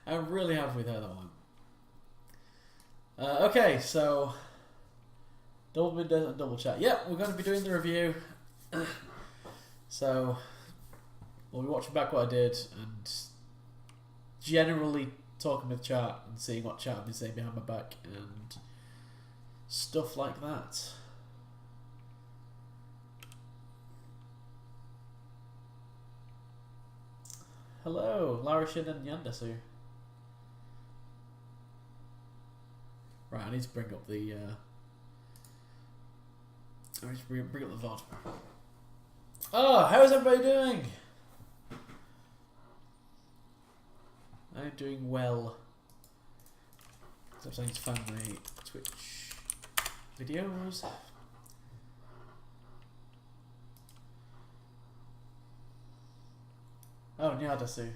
I'm really happy with how that went. Okay, so double Mindez and double chat. Yep, we're going to be doing the review. So we'll be watching back what I did and generally talking with chat and seeing what chat have been saying behind my back and stuff like that. Hello, Larishin and Yandesu. Right, I need to bring up the bring up the VOD. Oh, how's everybody doing? I'm doing well. So I'm starting to find my Twitch videos. Oh, Nyadasu.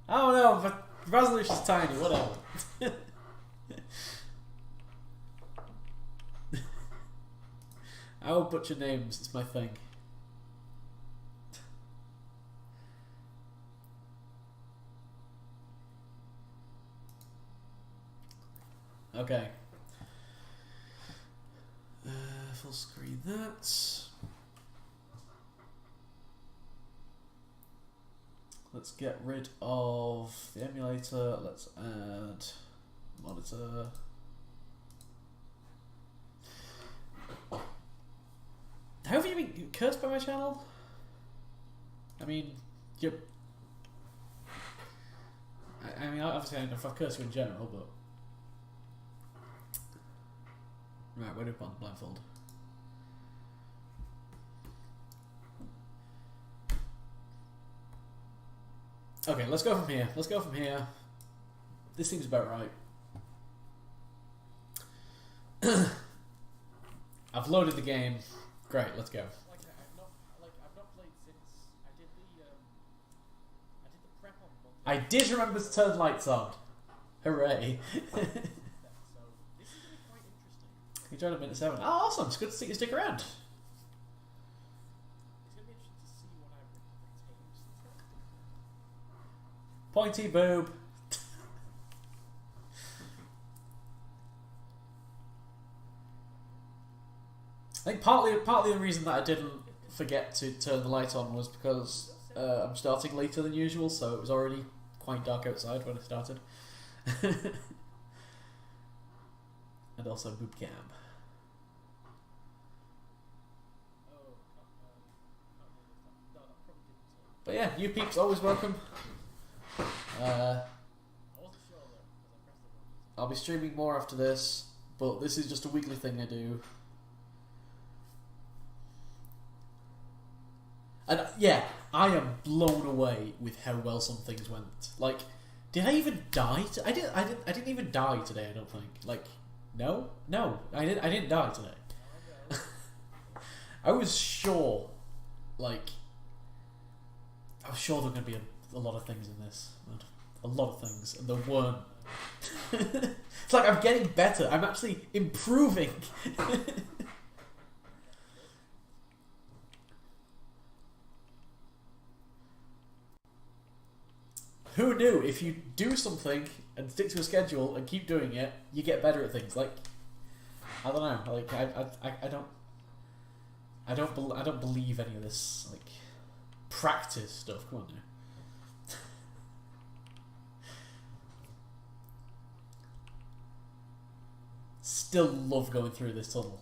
Oh no, but resolution's tiny, whatever. I will butcher names, it's my thing. Okay. Full screen that. Let's get rid of the emulator. Let's add monitor. How have you been cursed by my channel? I mean, you're... I mean, obviously I don't know if I've cursed you in general, but... Right, where do we put on the blindfold? Okay, let's go from here. Let's go from here. This seems about right. I've loaded the game. Great, let's go. I've not played since I did the prep on Monday. I did remember to turn lights on. Hooray. So this is going to be quite interesting. You joined at minute 7. Oh, awesome. It's good to see you stick around. It's going to be interesting to see what I've retained since then. Pointy boob. I think partly the reason that I didn't forget to turn the light on was because I'm starting later than usual, so it was already quite dark outside when I started. And also boob cam. But yeah, you peeps always welcome. I'll be streaming more after this, but this is just a weekly thing I do. And yeah, I am blown away with how well some things went. Like, did I even die? I didn't even die today. I don't think. Like, no, I didn't die today. I was sure, like, I was sure there were going to be a lot of things in this, a lot of things, and there weren't. It's like I'm getting better. I'm actually improving. Who knew if you do something and stick to a schedule and keep doing it, you get better at things? Like, I don't know. Like, I don't believe any of this like practice stuff. Come on now. Still love going through this tunnel.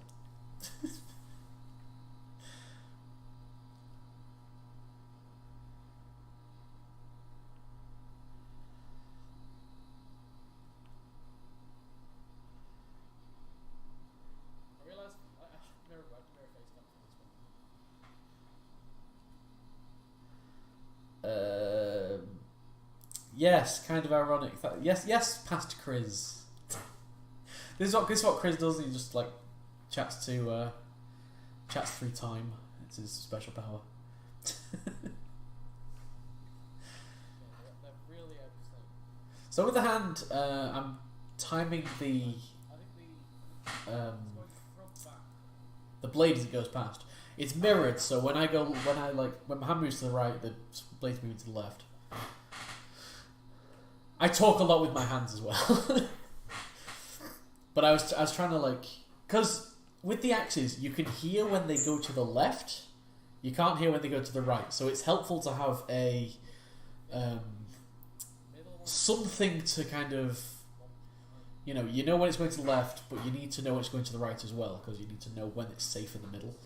Yes, kind of ironic. Yes, past Chris. This is what Chris does. He just like chats through time. It's his special power. So with the hand, I'm timing the blade as it goes past. It's mirrored, so when my hand moves to the right, the blade's moving to the left. I talk a lot with my hands as well. But I was trying to like, because with the axes you can hear when they go to the left, you can't hear when they go to the right. So it's helpful to have a something to kind of, you know when it's going to the left, but you need to know when it's going to the right as well, because you need to know when it's safe in the middle.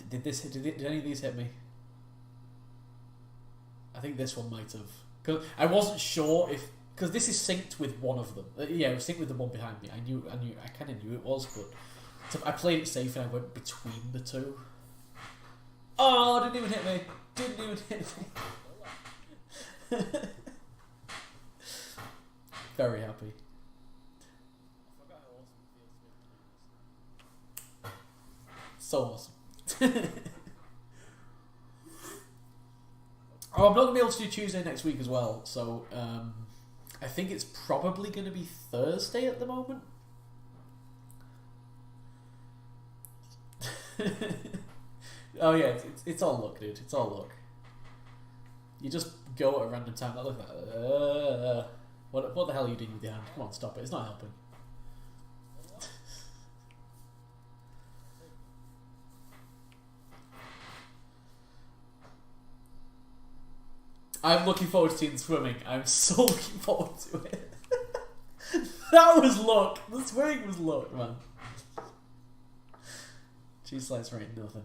Did any of these hit me? I think this one might have. Because I wasn't sure if... Because this is synced with one of them. Yeah, it was synced with the one behind me. I kind of knew it was, but... So I played it safe and I went between the two. Oh, didn't even hit me. Didn't even hit me. Very happy. So awesome. Oh, I'm not going to be able to do Tuesday next week as well, so I think it's probably going to be Thursday at the moment. Oh yeah, it's all luck, dude. It's all luck. You just go at a random time. Look at that. What the hell are you doing with your hand? Come on, stop it. It's not helping. I'm looking forward to seeing swimming. I'm so looking forward to it. That was luck. The swimming was luck, man. Cheese slice ain't nothing.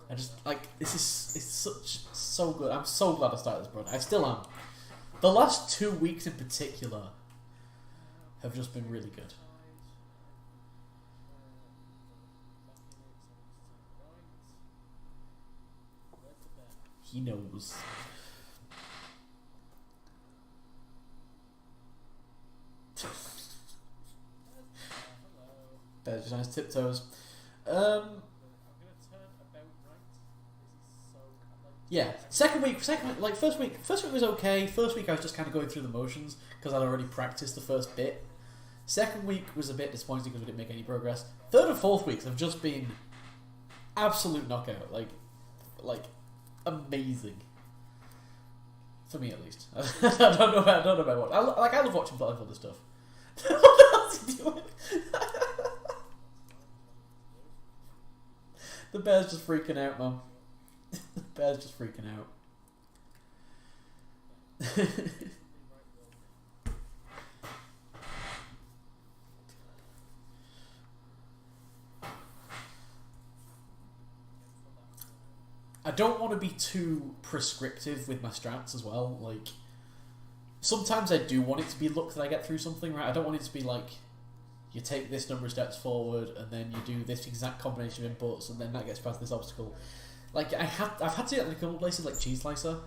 I just like it's so good. I'm so glad I started this run. I still am. The last 2 weeks in particular have just been really good. He knows. There's just nice tiptoes. Yeah, second week, like first week was okay. First week I was just kind of going through the motions because I'd already practiced the first bit. Second week was a bit disappointing because we didn't make any progress. Third and fourth weeks have just been absolute knockout, like amazing. For me at least. I don't know about what. I love watching Blindfolded stuff. What else are you doing? The bear's just freaking out, Mum. The bear's just freaking out. I don't want to be too prescriptive with my strats as well. Like, sometimes I do want it to be luck that I get through something, right? I don't want it to be like, you take this number of steps forward and then you do this exact combination of inputs and then that gets past this obstacle. Like, I've had to get in a couple of places like Cheese Slicer.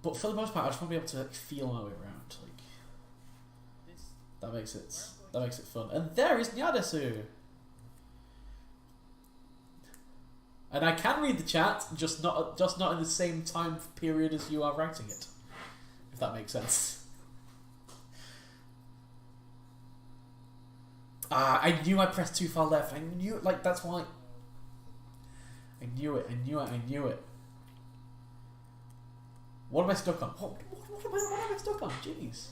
But for the most part, I just want to be able to like, feel my way around. Like, that makes it fun. And there is Nyadesu! And I can read the chat, just not in the same time period as you are writing it. If that makes sense. I knew I pressed too far left. I knew it, like, that's why. I knew it. What am I stuck on? What am I stuck on? Jeez.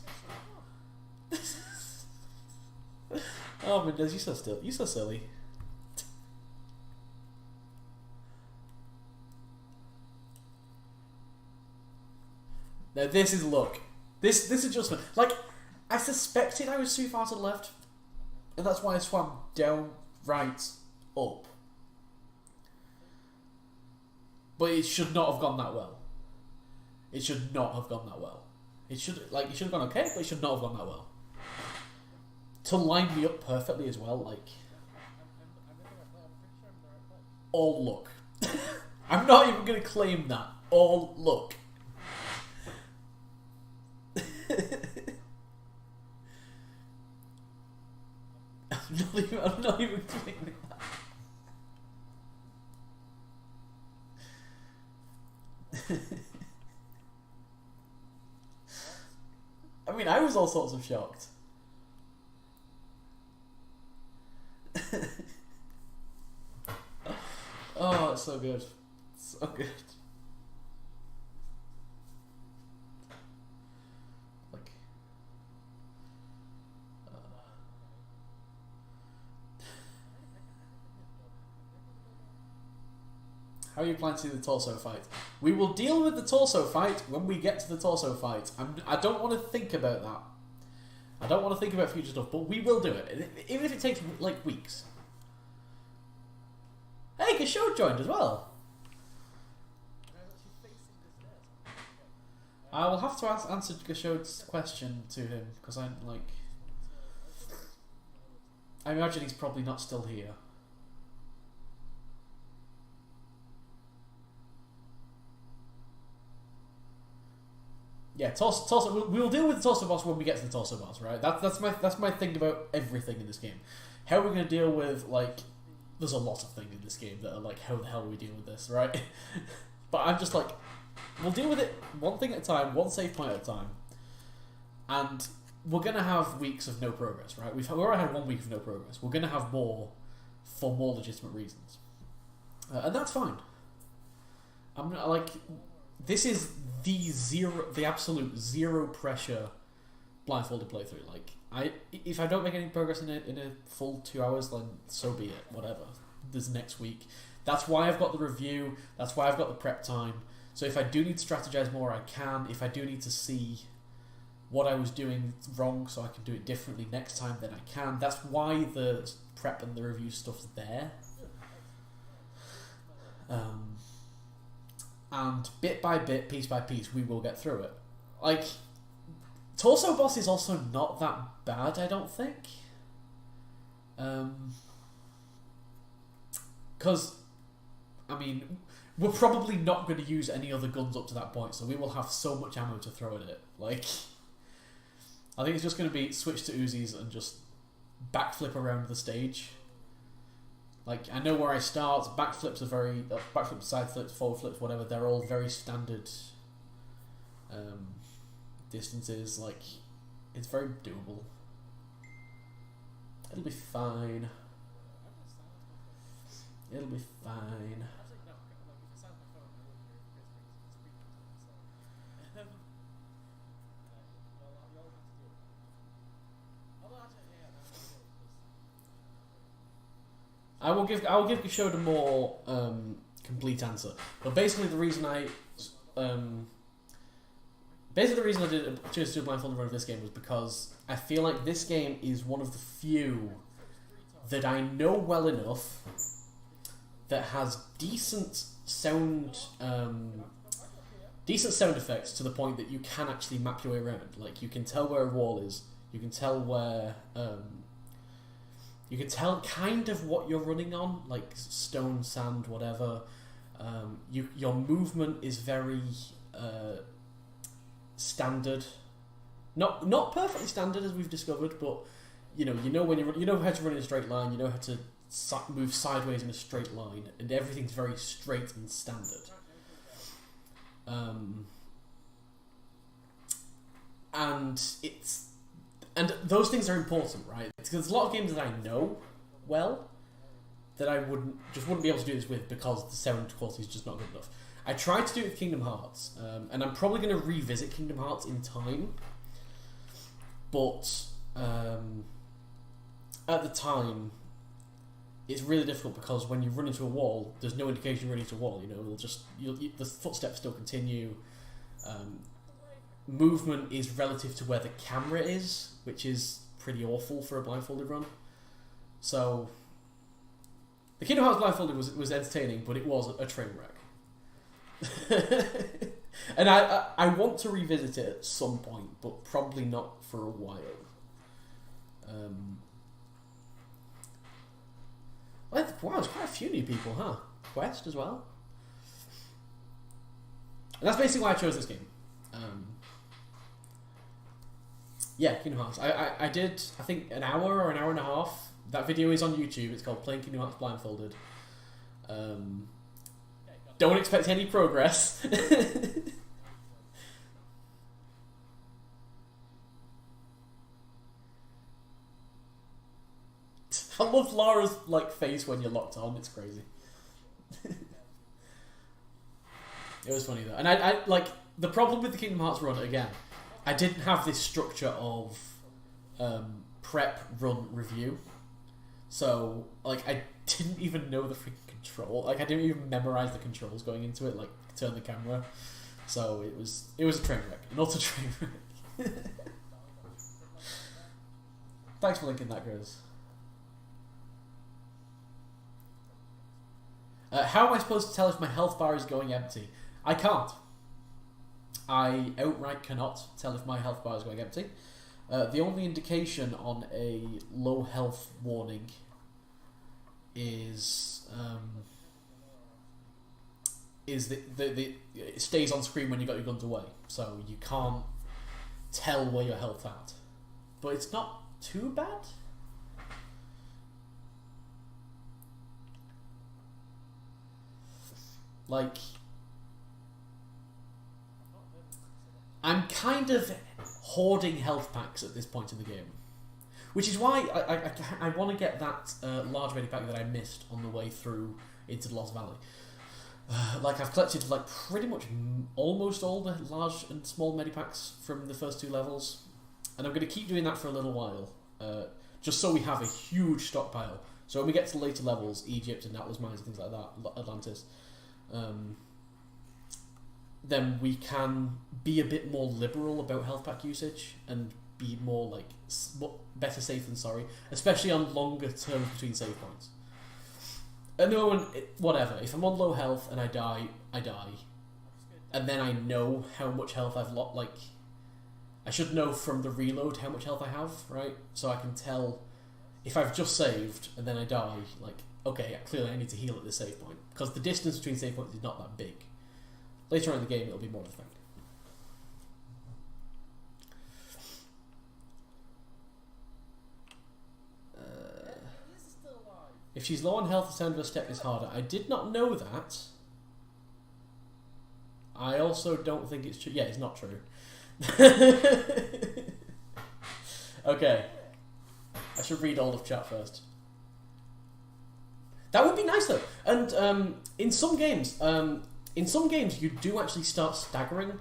Oh, Mindez, you're so silly. Now this is luck. This adjustment. Like, I suspected I was too far to the left, and that's why I swam down, right, up. But it should not have gone that well. It should not have gone that well. It should have gone okay, but it should not have gone that well. To line me up perfectly as well, like, all luck. I'm not even going to claim that. All luck. I'm not even claiming that. I mean, I was all sorts of shocked. Oh, it's so good. So good. Like... How are you planning to do the torso fight? We will deal with the torso fight when we get to the torso fight. I don't want to think about that. I don't want to think about future stuff, but we will do it. Even if it takes, like, weeks. Hey, Kishore joined as well. I will have to answer Kishore's question to him, because I'm, like... I imagine he's probably not still here. Yeah, torso. We'll deal with the torso boss when we get to the torso boss, right? That's my thing about everything in this game. How are we going to deal with, like... There's a lot of things in this game that are like, how the hell do we deal with this, right? But I'm just like, we'll deal with it one thing at a time, one save point at a time. And we're going to have weeks of no progress, right? We've already had 1 week of no progress. We're going to have more for more legitimate reasons. And that's fine. I'm not, like... This is the absolute zero pressure blindfolded playthrough. Like, if I don't make any progress in a full 2 hours, then so be it. Whatever. There's next week. That's why I've got the review. That's why I've got the prep time. So if I do need to strategize more, I can. If I do need to see what I was doing wrong so I can do it differently next time, then I can. That's why the prep and the review stuff's there. And bit by bit, piece by piece, we will get through it. Like, torso boss is also not that bad, I don't think. Because, I mean, we're probably not going to use any other guns up to that point, so we will have so much ammo to throw at it. Like, I think it's just going to be switch to Uzis and just backflip around the stage. Like, I know where I start. Backflips are very... backflips, side flips, forward flips, whatever. They're all very standard distances. Like, it's very doable. It'll be fine. It'll be fine. I will give Kishore a more complete answer. But basically, the reason I did choose to do a blindfolded run of this game was because I feel like this game is one of the few that I know well enough that has decent sound effects to the point that you can actually map your way around. Like, you can tell where a wall is. You can tell where. You can tell kind of what you're running on, like stone, sand, whatever. Your movement is very standard, not perfectly standard as we've discovered, but you know when you know how to run in a straight line, you know how to move sideways in a straight line, and everything's very straight and standard. And those things are important, right? Because there's a lot of games that I know well that I wouldn't be able to do this with because the sound quality is just not good enough. I tried to do it with Kingdom Hearts, and I'm probably going to revisit Kingdom Hearts in time. But at the time, it's really difficult because when you run into a wall, there's no indication you're running into a wall. You know, the footsteps still continue. Movement is relative to where the camera is, which is pretty awful for a blindfolded run. So, the Kingdom Hearts blindfolded was entertaining, but it was a train wreck. And I want to revisit it at some point, but probably not for a while. Wow, there's quite a few new people, huh? Quest as well. And that's basically why I chose this game. Yeah, Kingdom Hearts. I did, I think, an hour or an hour and a half. That video is on YouTube. It's called Playing Kingdom Hearts Blindfolded. Don't expect any progress. I love Lara's like face when you're locked on. It's crazy. It was funny though, and I like the problem with the Kingdom Hearts run again. I didn't have this structure of prep, run, review, so like I didn't even know the freaking control. Like I didn't even memorize the controls going into it. Like turn the camera, so it was a train wreck, an utter train wreck. Thanks for linking that, Grizz. How am I supposed to tell if my health bar is going empty? I can't. I outright cannot tell if my health bar is going empty. The only indication on a low health warning is that it stays on screen when you got your guns away, so you can't tell where your health's at. But it's not too bad. Like, I'm kind of hoarding health packs at this point in the game, which is why I want to get that large medipack that I missed on the way through into the Lost Valley. Like, I've collected like pretty much almost all the large and small medipacks from the first 2 levels, and I'm going to keep doing that for a little while, just so we have a huge stockpile. So when we get to later levels, Egypt and Atlas Mines and things like that, Atlantis, then we can be a bit more liberal about health pack usage and be more like better safe than sorry, especially on longer terms between save points. At the moment, whatever. If I'm on low health and I die, I die, and then I know how much health I've lost. Like, I should know from the reload how much health I have, right? So I can tell if I've just saved and then I die. Like, okay, clearly I need to heal at this save point, because the distance between save points is not that big. Later on in the game, it'll be more of a thing. If she's low on health, the sound of her step is harder. I did not know that. I also don't think it's true. Yeah, it's not true. Okay. I should read all of chat first. That would be nice though. And in some games you do actually start staggering.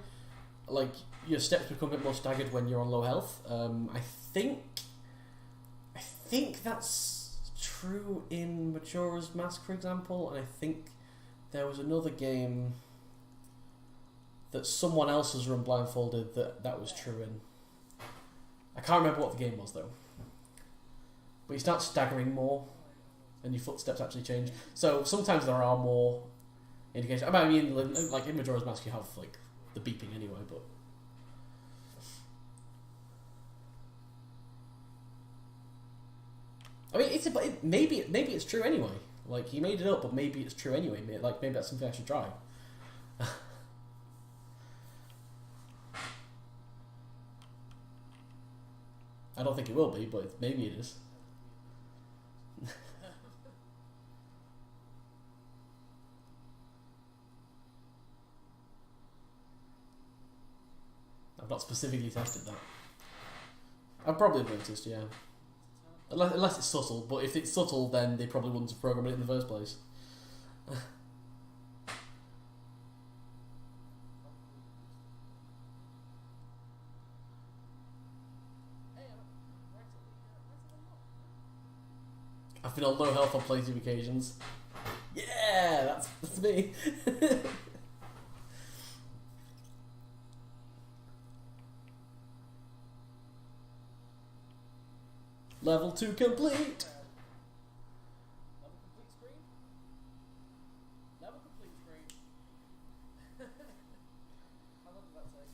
Like, your steps become a bit more staggered when you're on low health. I think that's true in Majora's Mask, for example, and I think there was another game that someone else has run Blindfolded that was true in. I can't remember what the game was though. But you start staggering more, and your footsteps actually change. So sometimes there are more indications. I mean, like in Majora's Mask, you have like the beeping anyway, but. I mean, maybe it's true anyway. Like, he made it up, but maybe it's true anyway. Like, maybe that's something I should try. I don't think it will be, but maybe it is. I've not specifically tested that. I've probably noticed, yeah. Unless it's subtle, but if it's subtle, then they probably wouldn't have programmed it in the first place. I've been on low health on plenty of occasions. Yeah, that's me. Level 2 complete! Level complete screen? Level complete screen. How long did that take?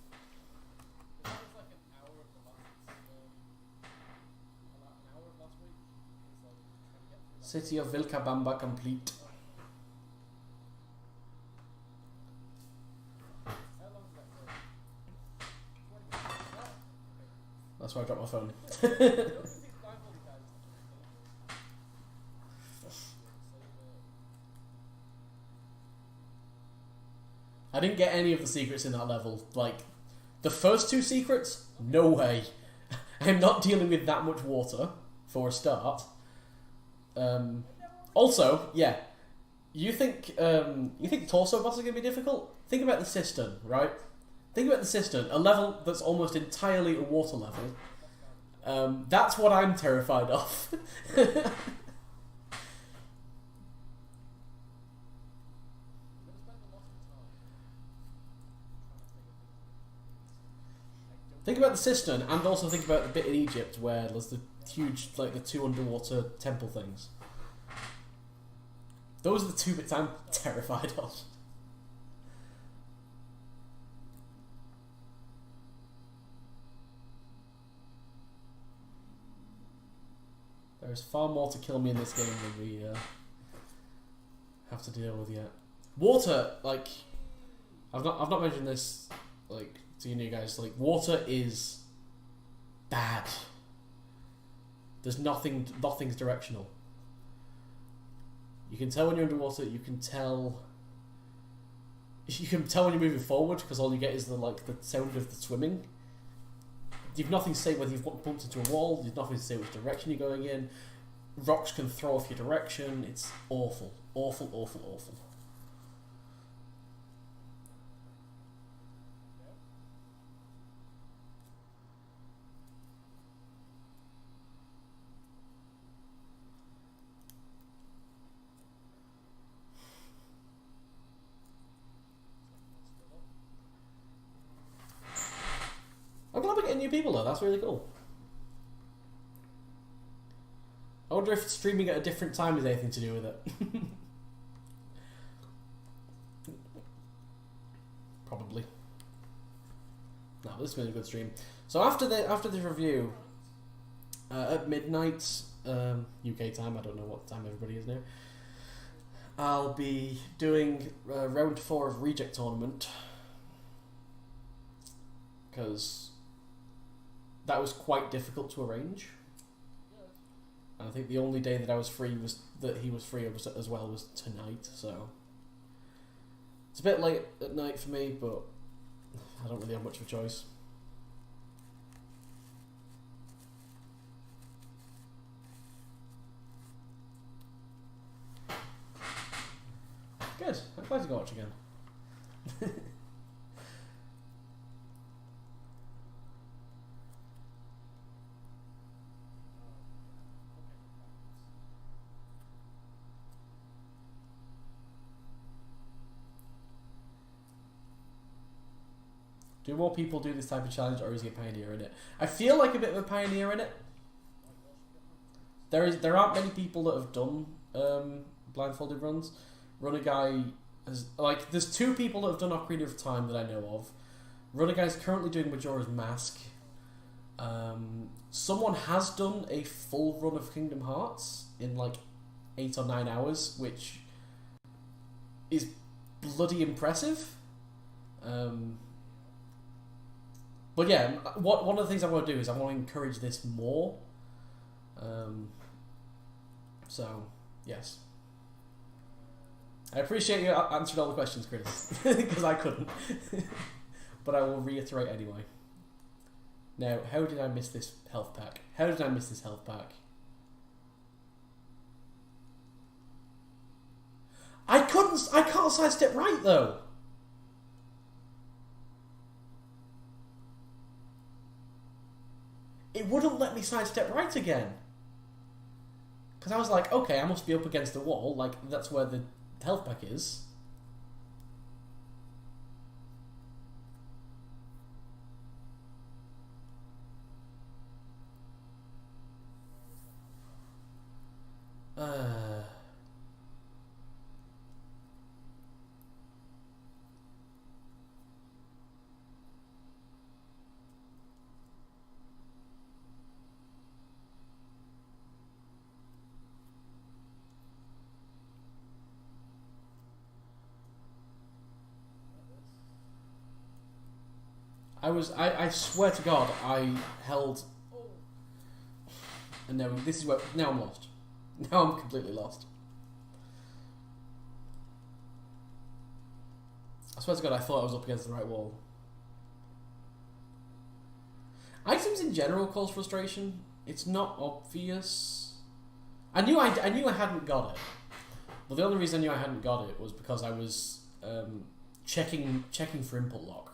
That was like an hour of the last, an hour of last week. It was like trying to get through that. City of Vilcabamba complete. How long did that take? 20 minutes. Oh, okay. That's why I dropped my phone. I didn't get any of the secrets in that level. Like, the first 2 secrets, no way. I'm not dealing with that much water, for a start. Also, yeah, you think torso boss are going to be difficult? Think about the cistern, right? Think about the cistern, a level that's almost entirely a water level. That's what I'm terrified of. Think about the cistern, and also think about the bit in Egypt where there's the huge, like, the 2 underwater temple things. Those are the 2 bits I'm terrified of. There is far more to kill me in this game than we have to deal with yet. Water, like, I've not mentioned this, like, to you guys. Like, water is bad. There's nothing's directional. You can tell when you're underwater. You can tell when you're moving forward because all you get is the sound of the swimming. You've nothing to say whether you've bumped into a wall. You've nothing to say which direction you're going in. Rocks can throw off your direction. It's awful, awful, awful, awful. I'm glad we're getting new people though, that's really cool. I wonder if streaming at a different time has anything to do with it. Probably. No, this has been a good stream. So after the review, at midnight, UK time, I don't know what time everybody is now, I'll be doing round 4 of Reject Tournament. Because that was quite difficult to arrange. And I think the only day that I was free he was free as well was tonight, so it's a bit late at night for me, but I don't really have much of a choice. Good. I'm glad to go watch again. Do more people do this type of challenge, or is he a pioneer in it? I feel like a bit of a pioneer in it. There aren't many people that have done blindfolded runs. Runner Guy has, like, there's 2 people that have done Ocarina of Time that I know of. Runner Guy is currently doing Majora's Mask. Someone has done a full run of Kingdom Hearts in like 8 or 9 hours, which is bloody impressive. But yeah, one of the things I want to do is I want to encourage this more. So, yes. I appreciate you answering all the questions, Chris, because I couldn't. But I will reiterate anyway. Now, how did I miss this health pack? How did I miss this health pack? I can't sidestep right, though. It wouldn't let me sidestep right again. Because I was like, okay, I must be up against the wall, like, that's where the health pack is. I swear to God, I held, and now this is where, now I'm lost. Now I'm completely lost. swear to God, I thought I was up against the right wall. Items in general cause frustration. It's not obvious. I knew I hadn't got it, but the only reason I knew I hadn't got it was because I was checking for input lock.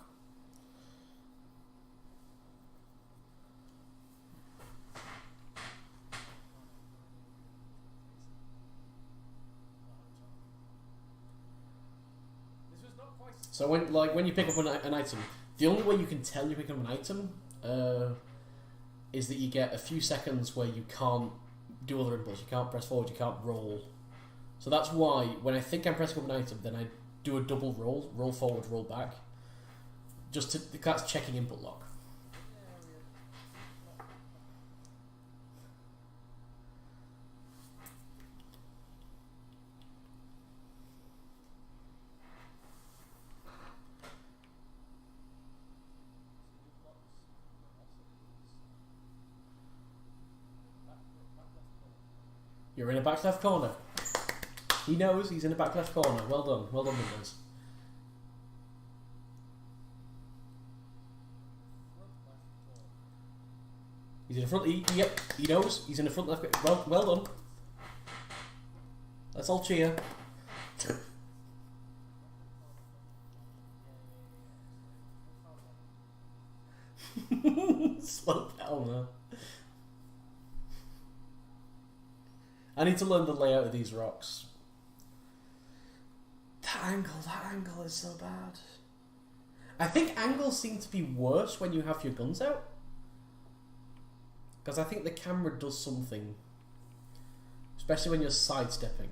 So when you pick up an item, the only way you can tell you're picking up an item is that you get a few seconds where you can't do other inputs. You can't press forward, you can't roll. So that's why when I think I'm pressing up an item, then I do a double roll forward, roll back. That's checking input lock. You're in a back left corner. He knows he's in a back left corner. Well done, Mindez. He's in the front. Yep, he knows he's in the front left. Well done. Let's all cheer. Slow down, man. I need to learn the layout of these rocks. That angle is so bad. I think angles seem to be worse when you have your guns out. Because I think the camera does something. Especially when you're sidestepping.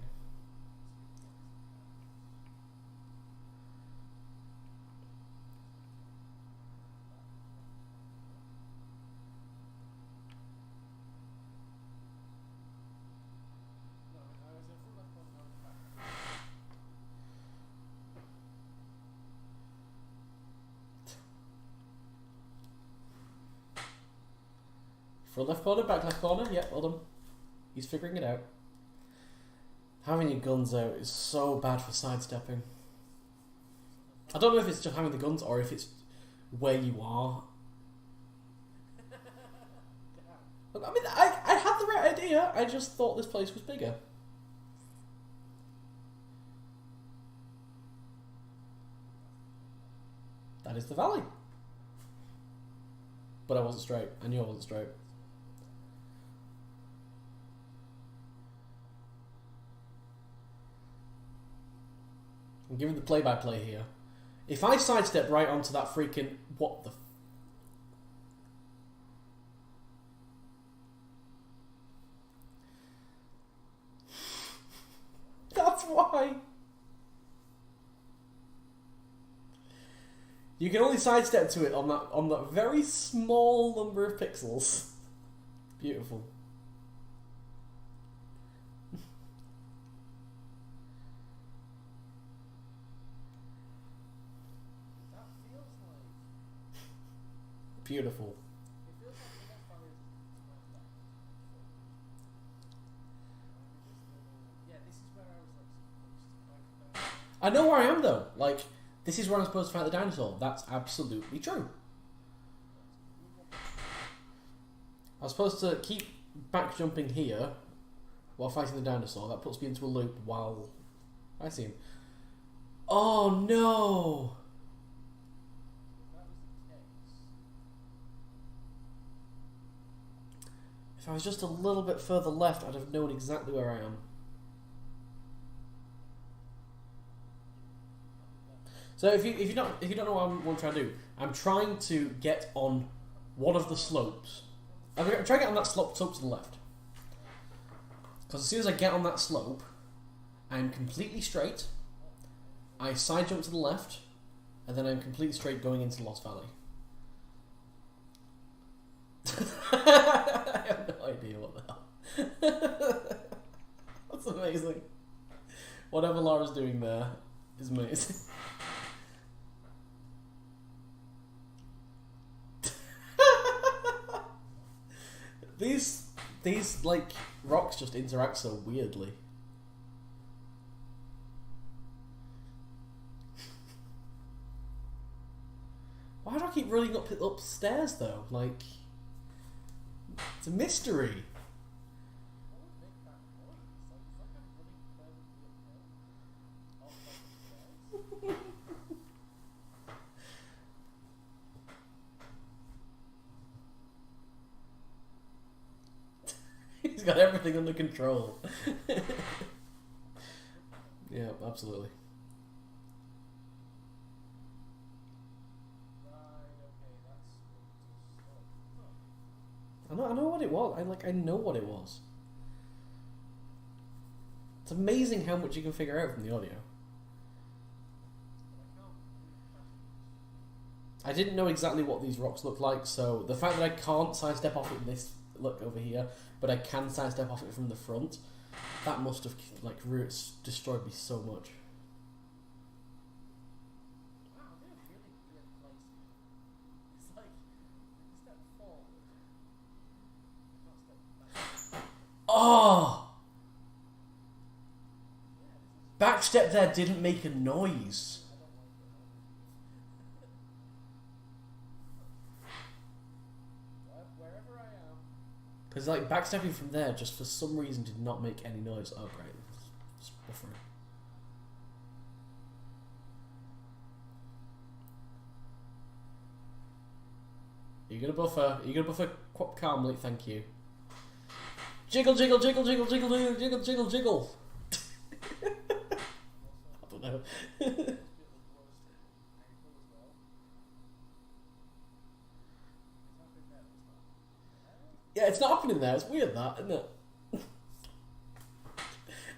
Front left corner, back left corner, yeah, well done. He's figuring it out. Having your guns out is so bad for sidestepping. I don't know if it's just having the guns or if it's where you are. Look, I mean, I had the right idea, I just thought this place was bigger. That is the valley. But I wasn't straight. I knew I wasn't straight. I'm giving the play-by-play here. If I sidestep right onto that freaking... What the... That's why! You can only sidestep to it on that very small number of pixels. Beautiful. That feels like... Beautiful. It feels like the next one is... Yeah, this is where I was like... I know where I am though. Like, this is where I'm supposed to fight the dinosaur. That's absolutely true. I was supposed to keep back jumping here while fighting the dinosaur. That puts me into a loop while I see him. Oh no! That was the case. If I was just a little bit further left, I'd have known exactly where I am. So if you don't know what I'm trying to do, I'm trying to get on one of the slopes. I'm trying to get on that slope to the left. Because as soon as I get on that slope, I'm completely straight. I side jump to the left, and then I'm completely straight going into Lost Valley. I have no idea what the hell. That's amazing. Whatever Laura's doing there is amazing. These like rocks just interact so weirdly. Why do I keep running upstairs though? Like, it's a mystery. What would make that noise? Like, it's like I'm running permanently uphill. Off like the stairs. He's got everything under control. Yeah, absolutely. Right, okay, that's I know what it was. I know what it was. It's amazing how much you can figure out from the audio. I didn't know exactly what these rocks look like, so the fact that I can't sidestep off it in this look over here, but I can sidestep off it from the front, that must have like destroyed me so much. Wow, they're a really weird place. It's like, step forward. Not step back. Oh! Yeah, Backstep there didn't make a noise. I don't like it. Wherever I am. Because like backstepping from there just for some reason did not make any noise. Oh great. It's buffering. Are you gonna buffer? Are you gonna buffer calmly? Thank you. Jiggle, jiggle, jiggle, jiggle, jiggle, jiggle, jiggle, jiggle, jiggle. I don't know. Yeah, it's not happening there. It's weird, that, isn't it?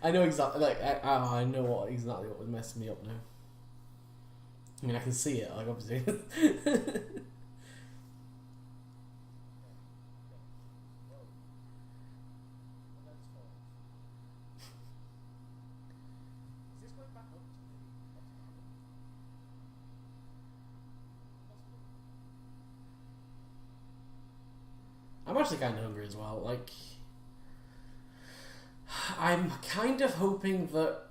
I know exactly. Like, I know exactly what was messing me up now. I mean, I can see it. Like, obviously. I'm actually kind of hungry as well. Like, I'm kind of hoping that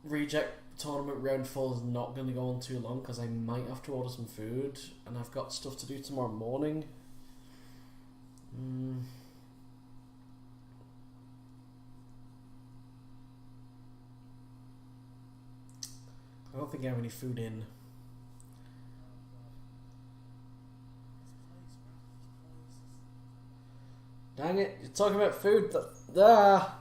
Reject Tournament Round 4 is not going to go on too long, because I might have to order some food, and I've got stuff to do tomorrow morning. I don't think I have any food in. Dang it, you're talking about food. Ah!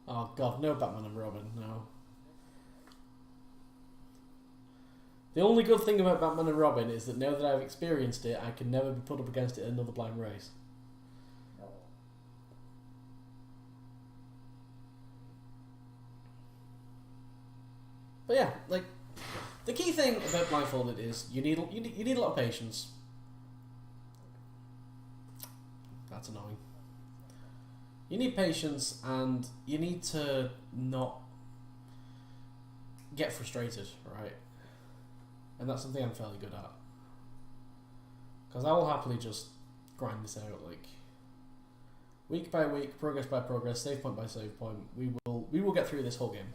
Oh god, no Batman and Robin, no. The only good thing about Batman and Robin is that now that I've experienced it, I can never be put up against it in another blind race. But yeah, like, the key thing about Blindfolded is you need a lot of patience. That's annoying. You need patience, and you need to not get frustrated, right? And that's something I'm fairly good at. Because I will happily just grind this out, like, week by week, progress by progress, save point by save point. We will get through this whole game.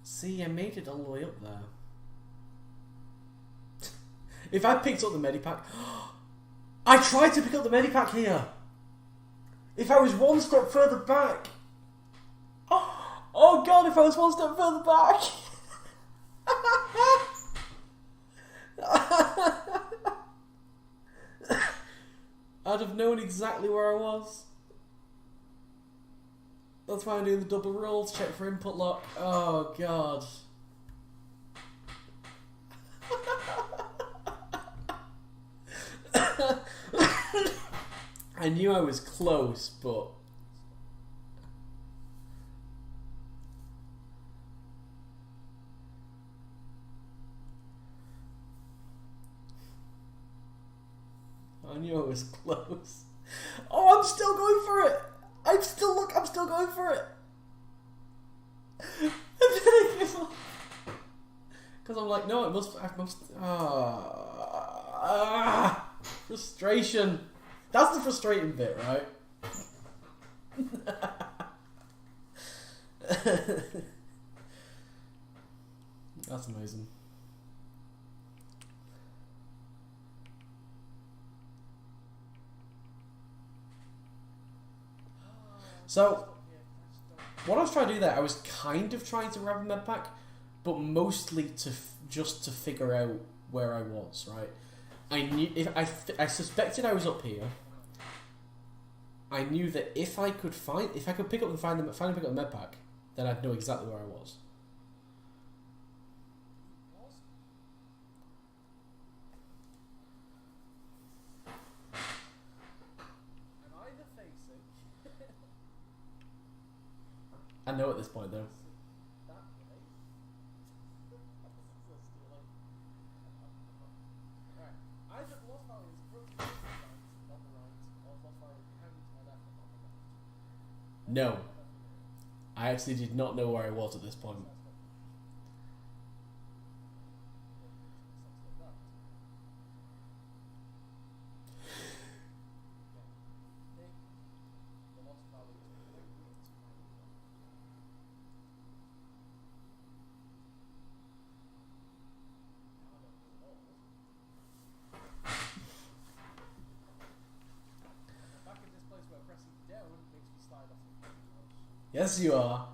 See, I made it all the way up there. If I picked up the Medipack... I tried to pick up the Medipack here! If I was one step further back... Oh god, if I was one step further back! I'd have known exactly where I was. That's why I'm doing the double roll to check for input lock. Oh god. I knew I was close, but... I knew I was close. Oh, I'm still going for it. I'm still going for it. And then I give up. Because I'm like, no, I must. Frustration. That's the frustrating bit, right? That's amazing. So, what I was trying to do there, I was kind of trying to grab a med pack, but mostly just to figure out where I was. Right, I knew I suspected I was up here. I knew that if I could pick up and find and pick up a med pack, then I'd know exactly where I was. I know at this point though. No. I actually did not know where I was at this point. Yes, you are.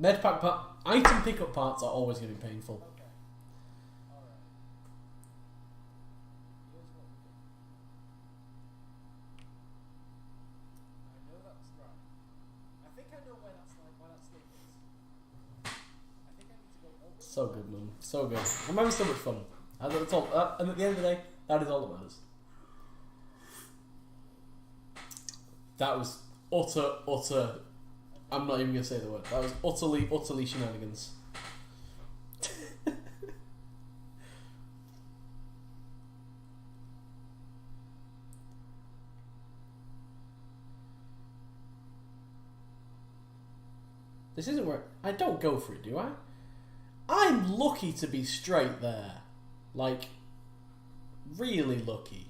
Medpack item pickup parts are always going to be painful. So good, man. So good. I'm having so much fun. And at the end of the day, that is all that matters. That was utter. I'm not even going to say the word. That was utterly shenanigans. This isn't where... I don't go for it, do I? I'm lucky to be straight there. Like, really lucky.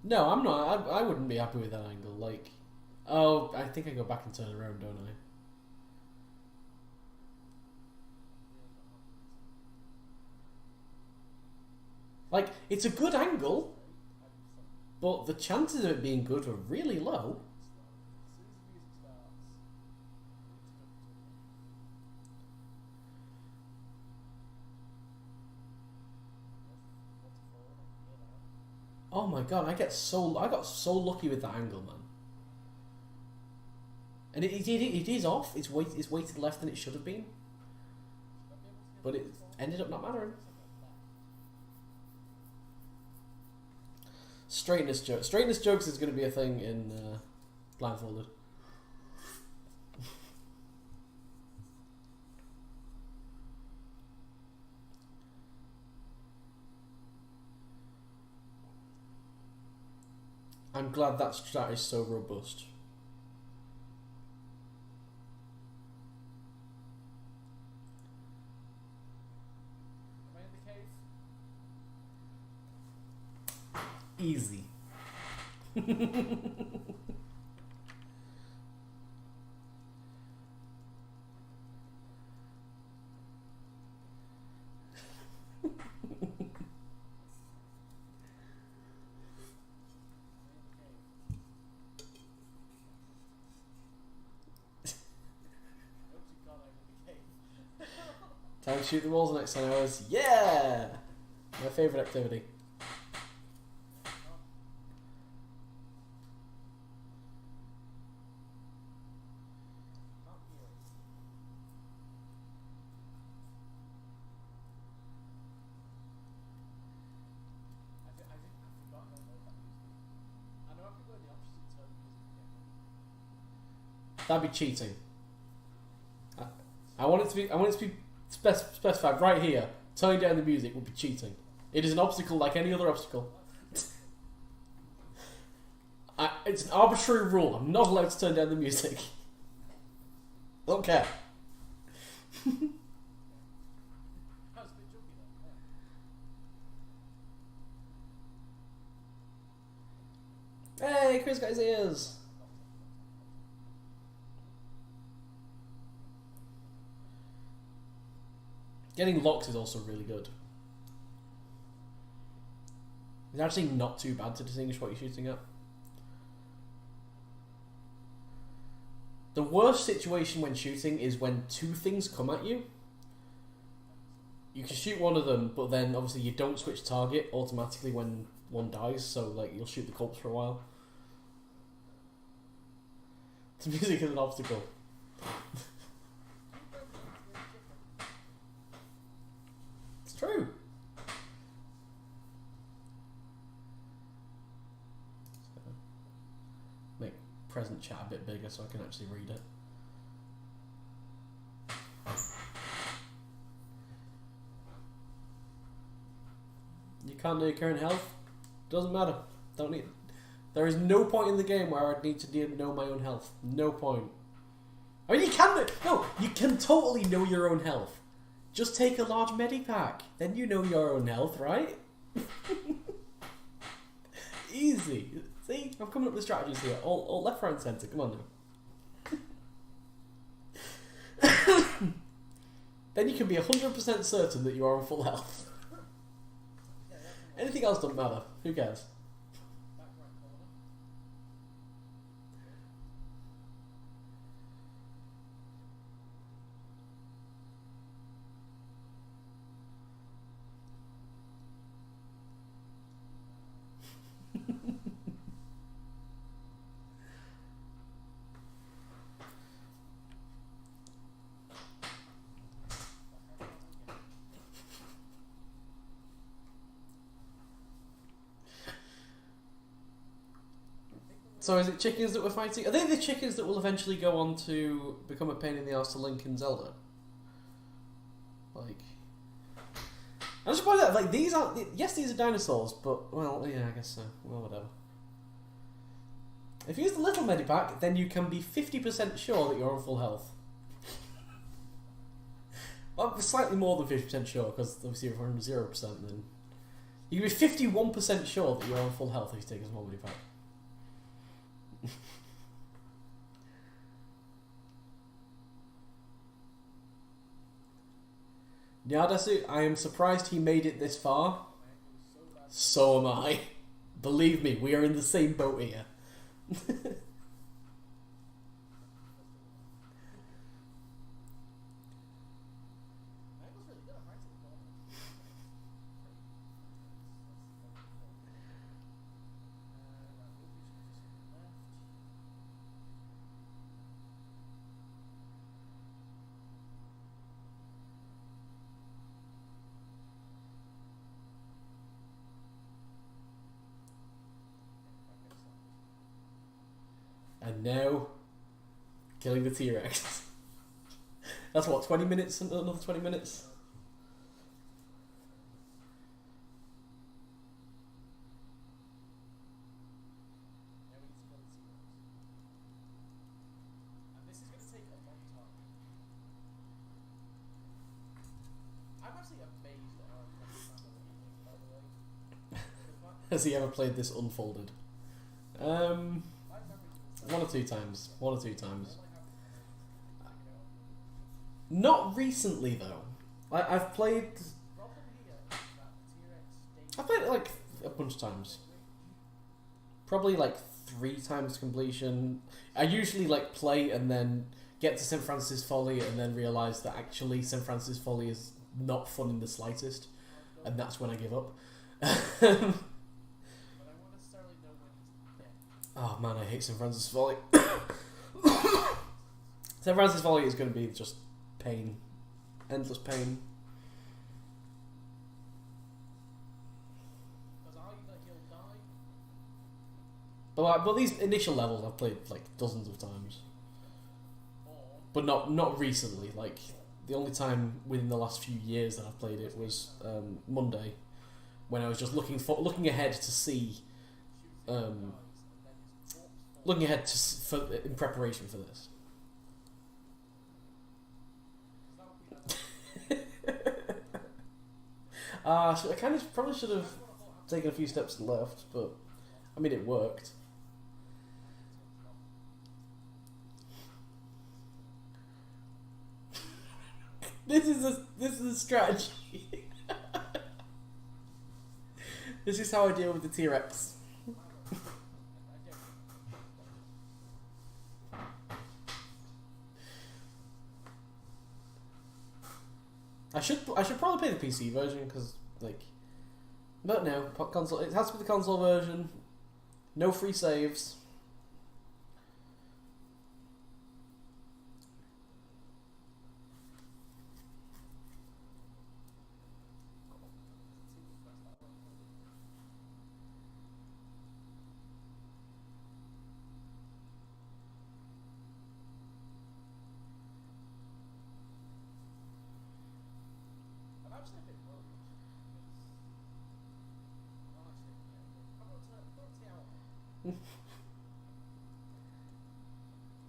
No, I'm not. I wouldn't be happy with that angle. Like, oh, I think I go back and turn around, don't I? Like, it's a good angle, but the chances of it being good are really low. Oh my god, I got so lucky with that angle, man. And it is off. It's weighted left than it should have been. But it ended up not mattering. Straightness jokes is going to be a thing in Blindfolded. I'm glad that strat is so robust. Am I in the cave? Easy. Time to shoot the walls the next 10 hours. Yeah! My favourite activity. know if you were the opposite turn music again. That'd be cheating. I want it to be specified right here. Turning down the music would be cheating. It is an obstacle like any other obstacle. It's an arbitrary rule. I'm not allowed to turn down the music. Don't care. That was a bit jumpy then. Hey, Chris got his ears. Getting locks is also really good. It's actually not too bad to distinguish what you're shooting at. The worst situation when shooting is when two things come at you. You can shoot one of them, but then obviously you don't switch target automatically when one dies, so like you'll shoot the corpse for a while. The music is an obstacle. It's true. Make present chat a bit bigger so I can actually read it. You can't know your current health? Doesn't matter. Don't need. There is no point in the game where I'd need to know my own health. No point. I mean, you can. No, you can totally know your own health. Just take a large medipack. Then you know your own health, right? Easy. See, I'm coming up with strategies here. All left, right, and centre. Come on now. Then you can be 100% certain that you are on full health. Anything else doesn't matter. Who cares? Back right corner. So is it chickens that we're fighting? Are they the chickens that will eventually go on to become a pain in the arse to Link and Zelda? Like, I just point out, like, these aren't. Yes, these are dinosaurs, but well, yeah, I guess so. Well, whatever. If you use the little medipack, then you can be 50% sure that you're on full health. Well, slightly more than 50% sure, because obviously if you're on 0%, then you can be 51% sure that you're on full health if you take a small medipack. Nyadasu, I am surprised he made it this far. So am I. Believe me, we are in the same boat here. And now, killing the T-Rex. That's what, 20 minutes? Another 20 minutes? And this is going to take a long time. I'm actually amazed at how I've by the way. Has he ever played this unfolded? One or two times. One or two times. Not recently though. I've played it like a bunch of times. Probably like 3 times completion. I usually like play and then get to St. Francis Folly and then realise that actually St. Francis Folly is not fun in the slightest, and that's when I give up. Oh man, I hate St. Francis Folly. St. Francis Folly is going to be just pain. Endless pain. But these initial levels I've played like dozens of times, but not recently. Like the only time within the last few years that I've played it was Monday, when I was just looking ahead to see, looking ahead for in preparation for this. I probably should have taken a few steps left, but I mean it worked. This is a strategy. This is how I deal with the T-Rex. I should probably play the PC version because like, but no, console. It has to be the console version. No free saves.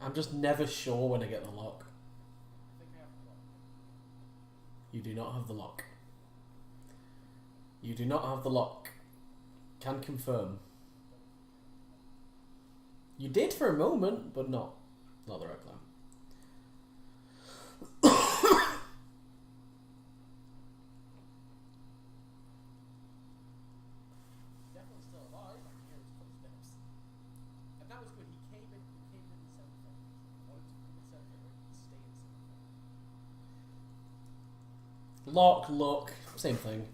I'm just never sure when I get the lock. You do not have the lock. You do not have the lock. Can confirm. You did for a moment, but not the right plan. Lock, same thing.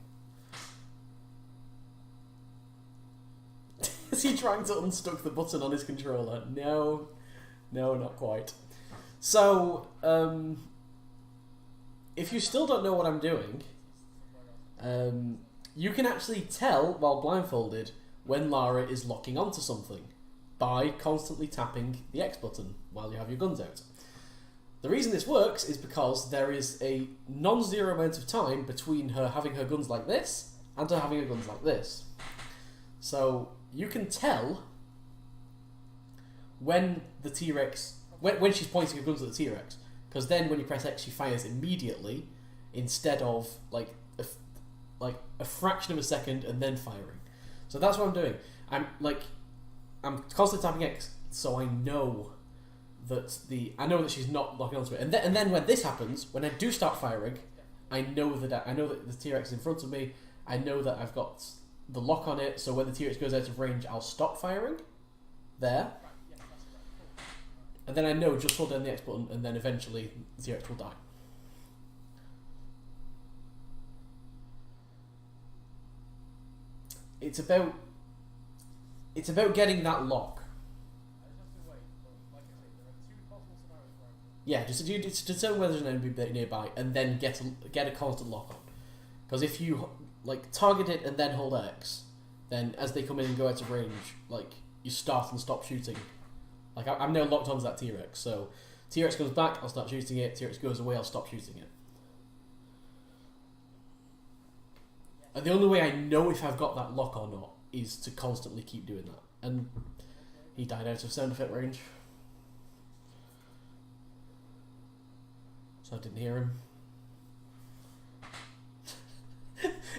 Is he trying to unstuck the button on his controller? No, not quite. So, if you still don't know what I'm doing, you can actually tell while blindfolded when Lara is locking onto something by constantly tapping the X button while you have your guns out. The reason this works is because there is a non-zero amount of time between her having her guns like this and her having her guns like this. So you can tell when the T-Rex, when she's pointing her guns at the T-Rex, because then when you press X she fires immediately instead of like a fraction of a second and then firing. So that's what I'm doing. I'm constantly tapping X so I know that she's not locking onto it, and then when this happens, when I do start firing, I know that the T-Rex is in front of me. I know that I've got the lock on it, so when the T-Rex goes out of range, I'll stop firing. There, and then I know just hold down the X button, and then eventually the T-Rex will die. It's about getting that lock. Yeah, just determine whether there's an enemy nearby, and then get a constant lock on. Because if you like target it and then hold X, then as they come in and go out of range, like you start and stop shooting. Like I'm now locked onto that T-Rex, so T-Rex comes back, I'll start shooting it. T-Rex goes away, I'll stop shooting it. And the only way I know if I've got that lock or not is to constantly keep doing that. And he died out of sound effect range. So I didn't hear him.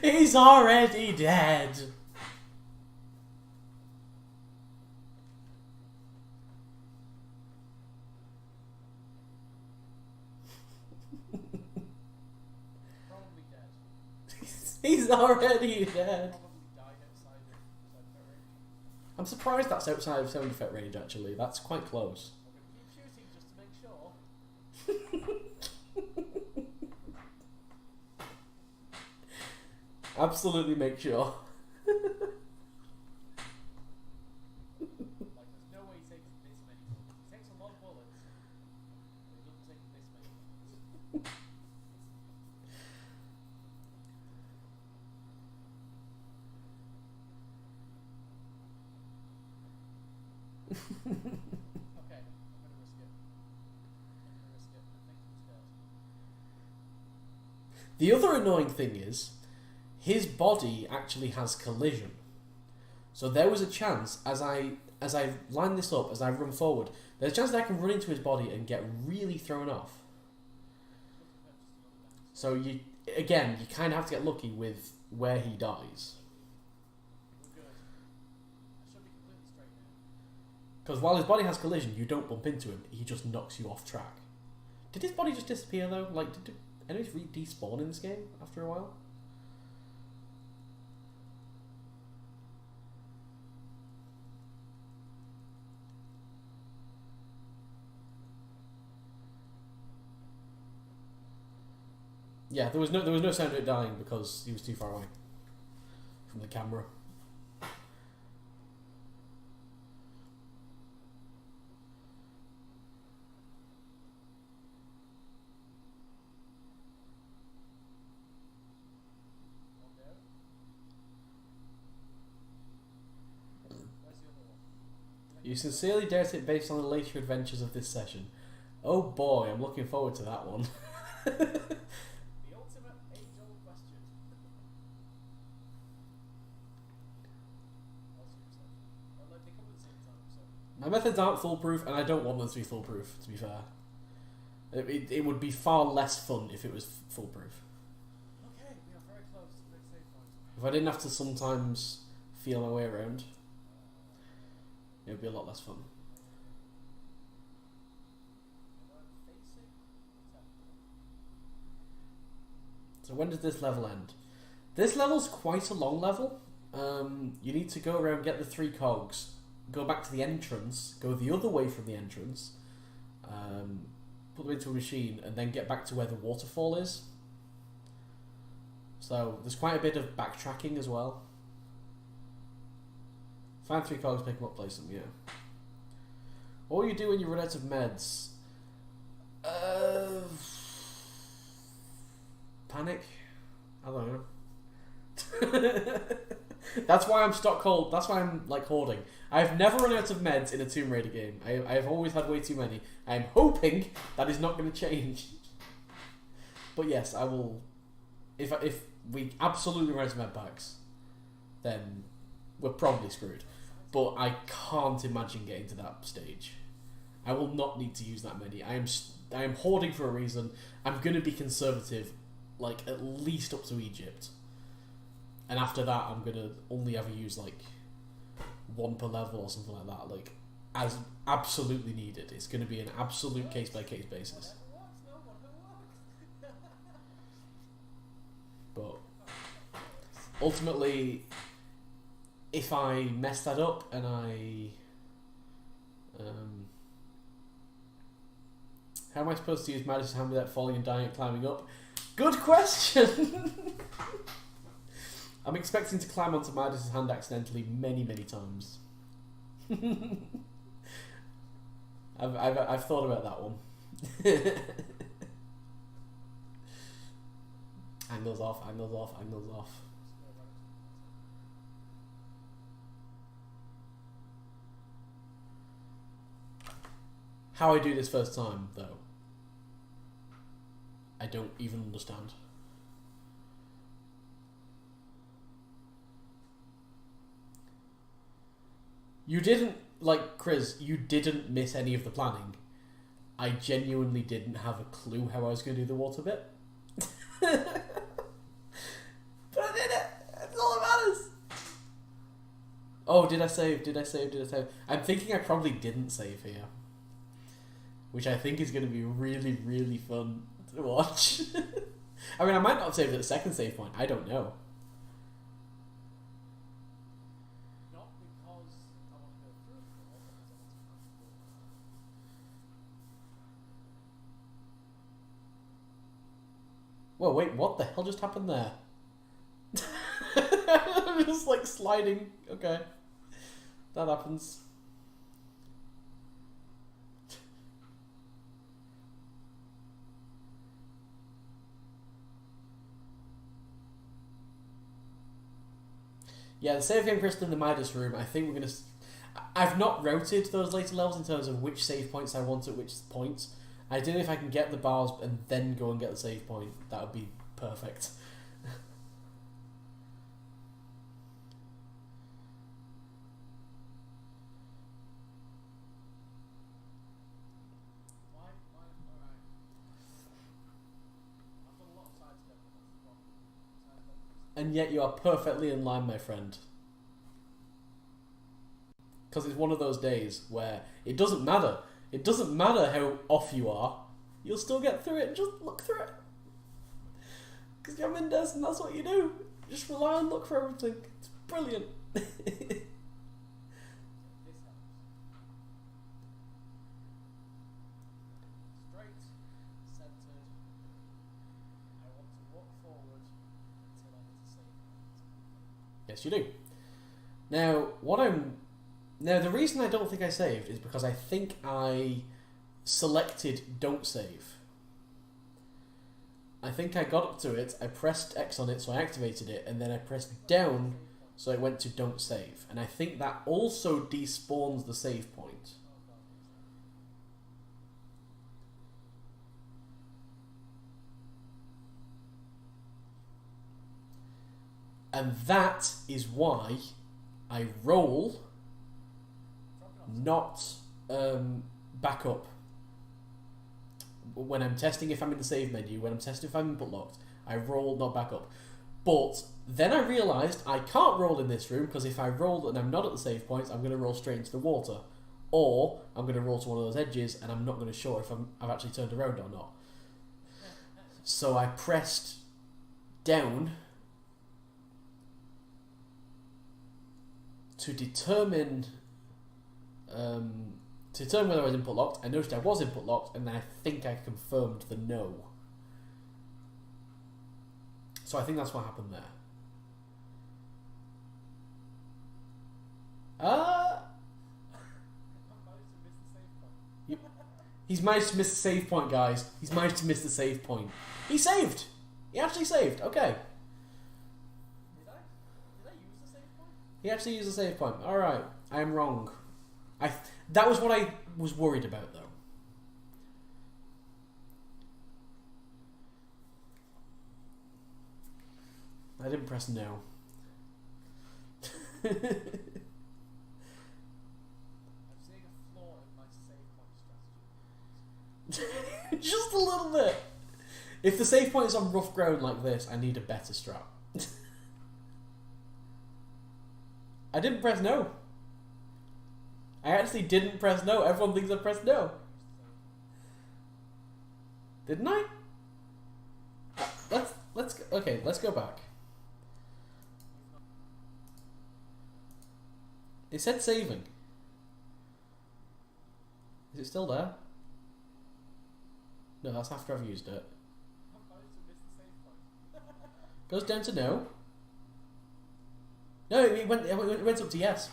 He's already dead. Probably dead. He's already dead. I'm surprised that's outside of sound effect range, actually. That's quite close. Keep shooting just to make sure. Absolutely make sure. Like, there's no way he takes this many bullets. He takes a lot of bullets, but he doesn't take this many bullets. Okay, I'm gonna risk it. I think I'm scared. The other annoying thing is, his body actually has collision. So there was a chance, as I line this up, as I run forward, there's a chance that I can run into his body and get really thrown off. So you kind of have to get lucky with where he dies. We're good. I should be completely straight now. Because while his body has collision, you don't bump into him, he just knocks you off track. Did his body just disappear though? Like, did enemies despawn in this game after a while? Yeah, there was no sound of it dying because he was too far away from the camera. One down. Where's the other one? You sincerely doubt it based on the later adventures of this session. Oh boy, I'm looking forward to that one. The ultimate age-old question. I'll see yourself. Well, they come at the same time, so. My methods aren't foolproof, and I don't want them to be foolproof, to be fair. It would be far less fun if it was foolproof. Okay, we are very close to the next save point. If I didn't have to sometimes feel my way around, it would be a lot less fun. So when does this level end? This level's quite a long level. You need to go around, get the 3 cogs, go back to the entrance, go the other way from the entrance, put them into a machine, and then get back to where the waterfall is. So there's quite a bit of backtracking as well. Find 3 cogs, pick them up, place them, yeah. What will you do when you run out of meds? Panic? I don't know. That's why I'm stock cold. That's why I'm like hoarding. I've never run out of meds in a Tomb Raider game. I've always had way too many. I'm hoping that is not going to change. But yes, I will. If we absolutely run out of med packs, then we're probably screwed. But I can't imagine getting to that stage. I will not need to use that many. I am hoarding for a reason. I'm going to be conservative, like at least up to Egypt. And after that, I'm going to only ever use like 1 per level or something like that. Like, as absolutely needed. It's going to be an absolute case-by-case basis. But ultimately, if I mess that up and how am I supposed to use Mindez's hand without falling and dying and climbing up? Good question! I'm expecting to climb onto Mindez's hand accidentally many, many times. I've thought about that one. Angles off, angles off, angles off. How I do this first time, though, I don't even understand. You didn't, like, Chris, you didn't miss any of the planning. I genuinely didn't have a clue how I was going to do the water bit. But I did it! That's all that matters! Oh, did I save? Did I save? Did I save? I'm thinking I probably didn't save here. Which I think is going to be really, really fun to watch. I mean, I might not have saved at the second save point. I don't know. Not because I want to go through it all, but because I want to Whoa, wait, what the hell just happened there? I'm just like sliding. Okay. That happens. Yeah, the save game crystal in the Mindez room, I think we're going to... I've not routed those later levels in terms of which save points I want at which points. I don't know if I can get the bars and then go and get the save point. That would be perfect. Alright. I've done a lot of sidestep, but that's the problem. And yet you are perfectly in line, my friend. Because it's one of those days where it doesn't matter. It doesn't matter how off you are. You'll still get through it and just look through it. Because you're Mindez and that's what you do. Just rely on luck for everything. It's brilliant. This helps. Straight, centered. I want to walk forward until I hit a save point. Yes, you do. Now, the reason I don't think I saved is because I think I selected don't save. I think I got up to it, I pressed X on it so I activated it, and then I pressed down so it went to don't save. And I think that also despawns the save point. And that is why I roll not back up. When I'm testing if I'm in the save menu, when I'm testing if I'm input locked, I roll not back up. But then I realised I can't roll in this room because if I roll and I'm not at the save points, I'm going to roll straight into the water. Or I'm going to roll to one of those edges and I'm not going to sure if I've actually turned around or not. So I pressed down to determine whether I was input locked. I noticed I was input locked, and I think I confirmed the no. So I think that's what happened there. He's managed to miss the save point, guys. He's managed to miss the save point. He saved! He actually saved. Okay. Did I use the save point? He actually used the save point. Alright. I am wrong. That was what I was worried about, though. I didn't press no. I'm seeing a flaw in my save point strategy. Just a little bit. If the save point is on rough ground like this, I need a better strat. I didn't press no. I actually didn't press no. Everyone thinks I pressed no. Didn't I? Let's go back. It said saving. Is it still there? No, that's after I've used it. Goes down to no. No, it went up to yes.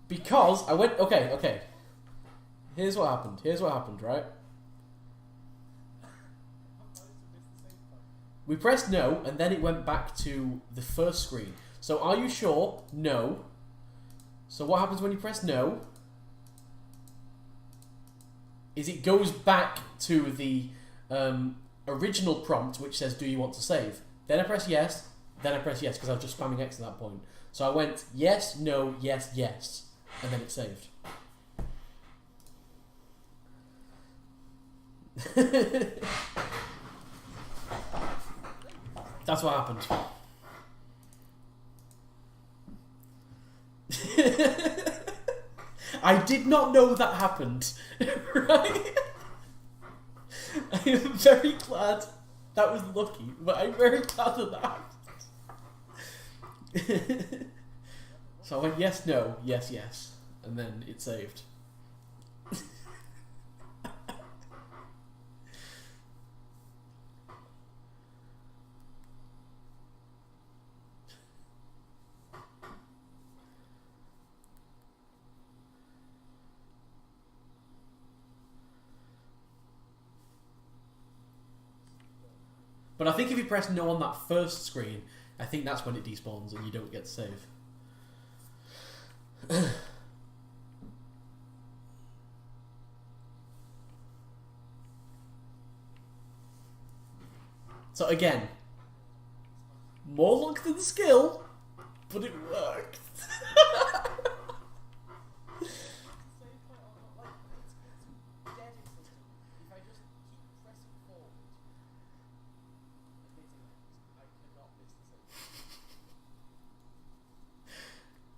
Because I went... Okay. Here's what happened, right? We pressed no, and then it went back to the first screen. So are you sure? No. So what happens when you press no? Is it goes back to the original prompt, which says, do you want to save? Then I press yes, because I was just spamming X at that point. So I went yes, no, yes, yes. And then it saved. That's what happened. I did not know that happened. Right? I am very glad that was lucky, but I'm very glad that happened. So I went yes, no, yes, yes, and then it saved. But I think if you press no on that first screen, I think that's when it despawns and you don't get to save. So again, more luck than skill, but it worked.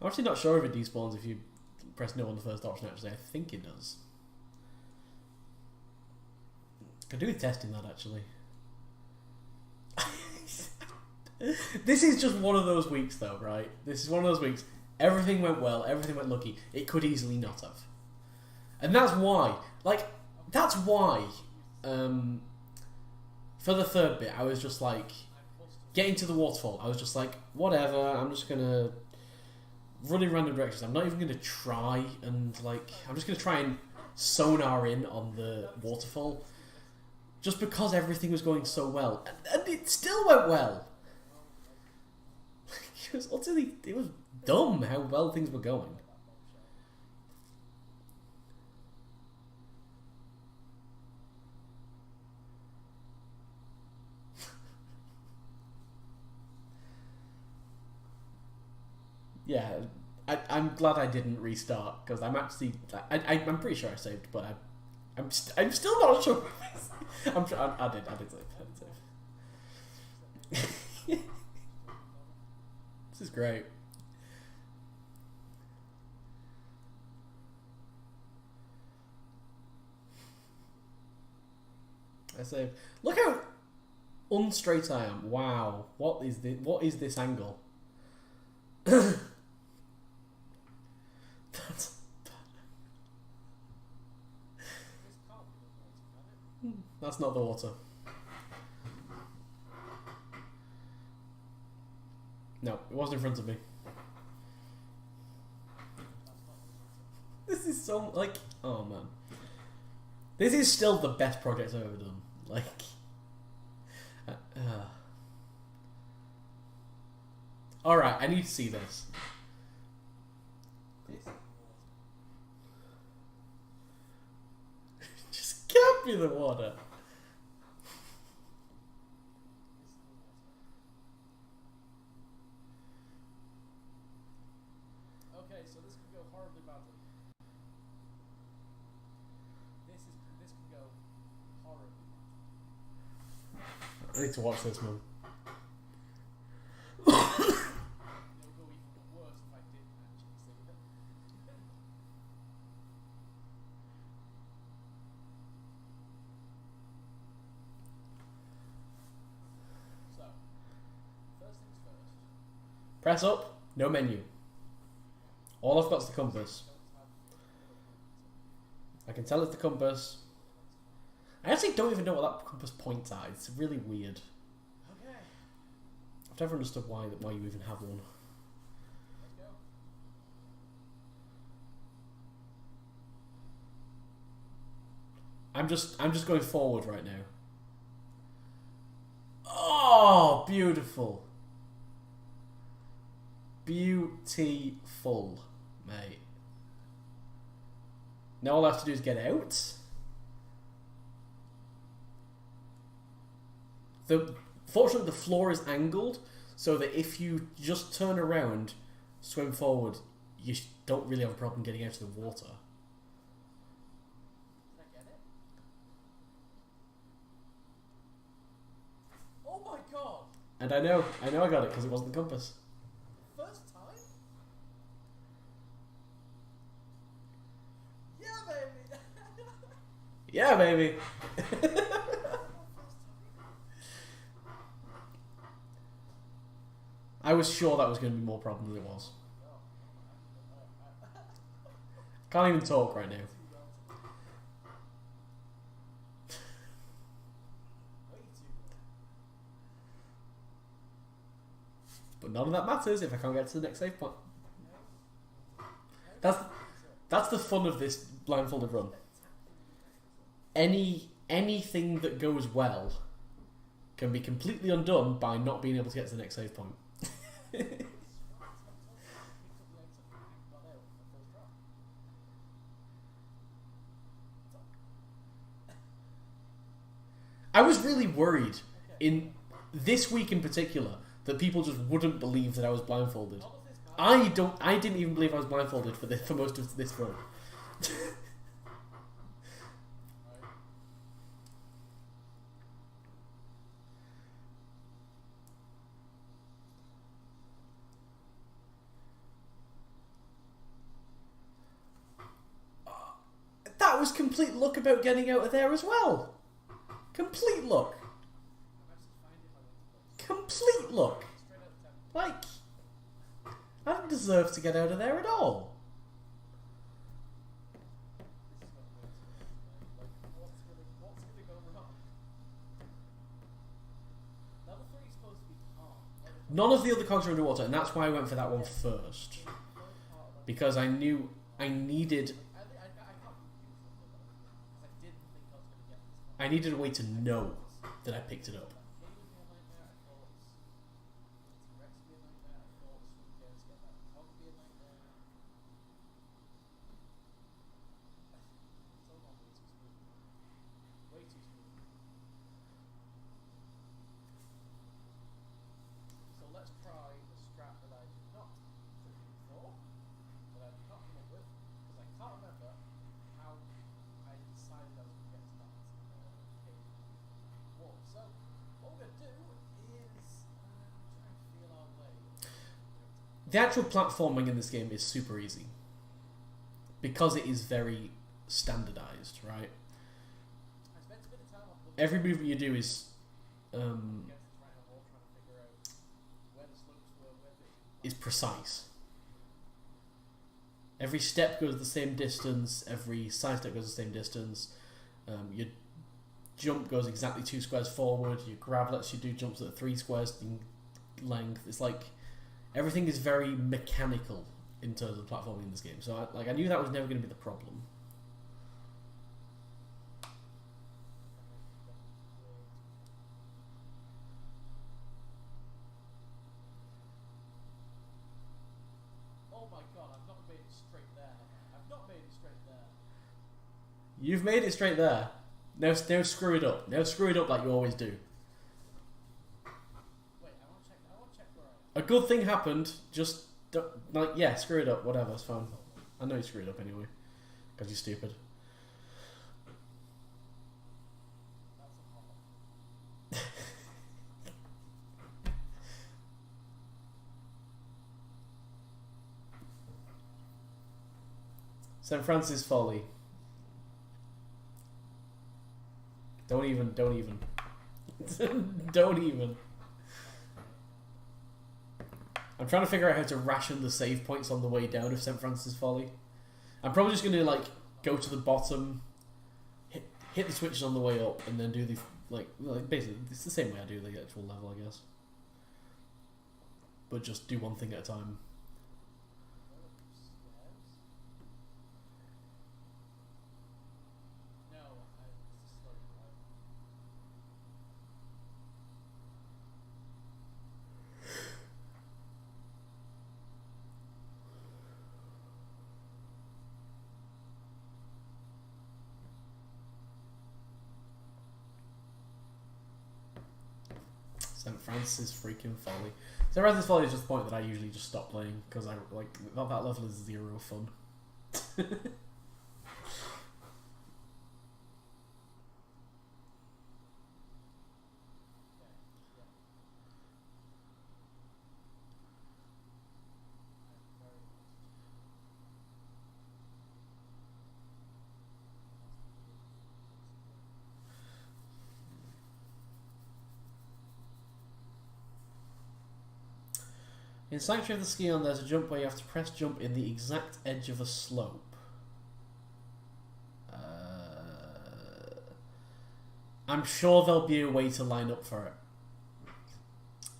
I'm actually not sure if it despawns if you press no on the first option, actually. I think it does. Could do with testing that, actually. This is just one of those weeks, though, right? This is one of those weeks. Everything went well, everything went lucky. It could easily not have. And that's why, like, that's why, for the third bit, I was just like, getting to the waterfall, I was just like, whatever, I'm just gonna run in random directions. I'm not even gonna try and, like, I'm just gonna try and sonar in on the waterfall. Just because everything was going so well. And it still went well. It was dumb how well things were going. Yeah, I'm glad I didn't restart because I'm actually I'm pretty sure I saved, but I'm still not sure. I did save. This is great. I saved. Look how unstraight I am. Wow. What is this angle? That's not the water. No, it wasn't in front of me. This is so, like, oh man. This is still the best project I've ever done. Like, alright, I need to see this. Just can't be the water. Okay, so this could go horribly badly. This could go horribly badly. I need to watch this, man. It would go even worse if I didn't actually see it. So, first things first. Press up, no menu. All I've got is the compass. I can tell it's the compass. I actually don't even know what that compass points at. It's really weird. Okay. I've never understood why you even have one. Let's go. I'm just going forward right now. Oh, beautiful. Beautiful, mate. Now all I have to do is get out. Fortunately, the floor is angled, so that if you just turn around, swim forward, you don't really have a problem getting out of the water. Did I get it? Oh my god! And I know I got it because it wasn't the compass. First time? Yeah, baby! Yeah, baby. I was sure that was going to be more problem than it was. Can't even talk right now. But none of that matters if I can't get to the next save point. That's the fun of this blindfolded run. Anything that goes well can be completely undone by not being able to get to the next save point. I was really worried Okay. in this week in particular that people just wouldn't believe that I was blindfolded. None of this matters. I didn't even believe I was blindfolded for most of this run. Right. That was complete luck about getting out of there as well. Complete luck. I'm actually fine if I went to place. Complete luck. Straight out of 10. Like, I didn't deserve to get out of there at all. This is not the way it's going to be. Like, what's gonna go wrong? Level 3 is supposed to be calm. None of the other cogs are underwater, and that's why I went for that one first. Because I knew I needed... I can't be confused with it though, because I didn't think I was going to get this far. I needed a way to know that I picked it up. Cave would be a nightmare. I thought T-Rex would be a nightmare. I thought Sweet Bear to get that cog would be a nightmare. It's all gone way too smooth. Way too smooth. So let's try the strat that I did not trick before, that I've not come up with, because I can't remember how I decided I was going to get to that cave wall. So what we're going to do is try and feel our way. The actual platforming in this game is super easy. Because it is very standardized, right? I spent a bit of time on looking Every movement you do is against the triangle wall, trying to figure out where the slopes were, where the is precise. Every step goes the same distance, every side step goes the same distance, your jump goes exactly 2 squares forward, your grab lets you do jumps that are 3 squares in length. It's like everything is very mechanical in terms of platforming in this game. So I knew that was never going to be the problem. Oh my god, I've not made it straight there. I've not made it straight there. You've made it straight there. Now screw it up. Now screw it up like you always do. Wait, I want to check where I am. A good thing happened. Just yeah, screw it up. Whatever, it's fine. I know you screwed up anyway, because you're stupid. That's a problem. St. Francis Folly. Don't even. Don't even. I'm trying to figure out how to ration the save points on the way down of St. Francis Folly. I'm probably just going to like go to the bottom, hit the switches on the way up, and then do the like basically it's the same way I do the actual level, I guess. But just do one thing at a time. No, it's a slow drive. St. Francis freaking Folly. St. Francis Folly is just the point that I usually just stop playing because I like that level is 0 fun. In Sanctuary of the Scion, there's a jump where you have to press jump in the exact edge of a slope. I'm sure there'll be a way to line up for it.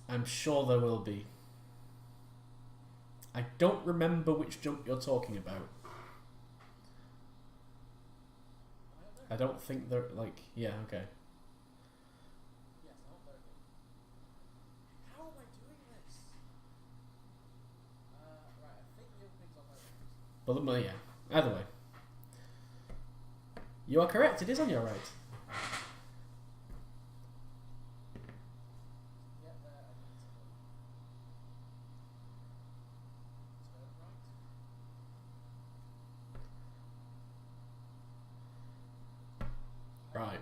I'm sure there will be. I don't remember which jump you're talking about. I don't think they're like, yeah, okay. Yes, I want there again. How am I doing this? Right, I think the opening's on my right. But yeah, either way. You are correct, it is on your right. Right.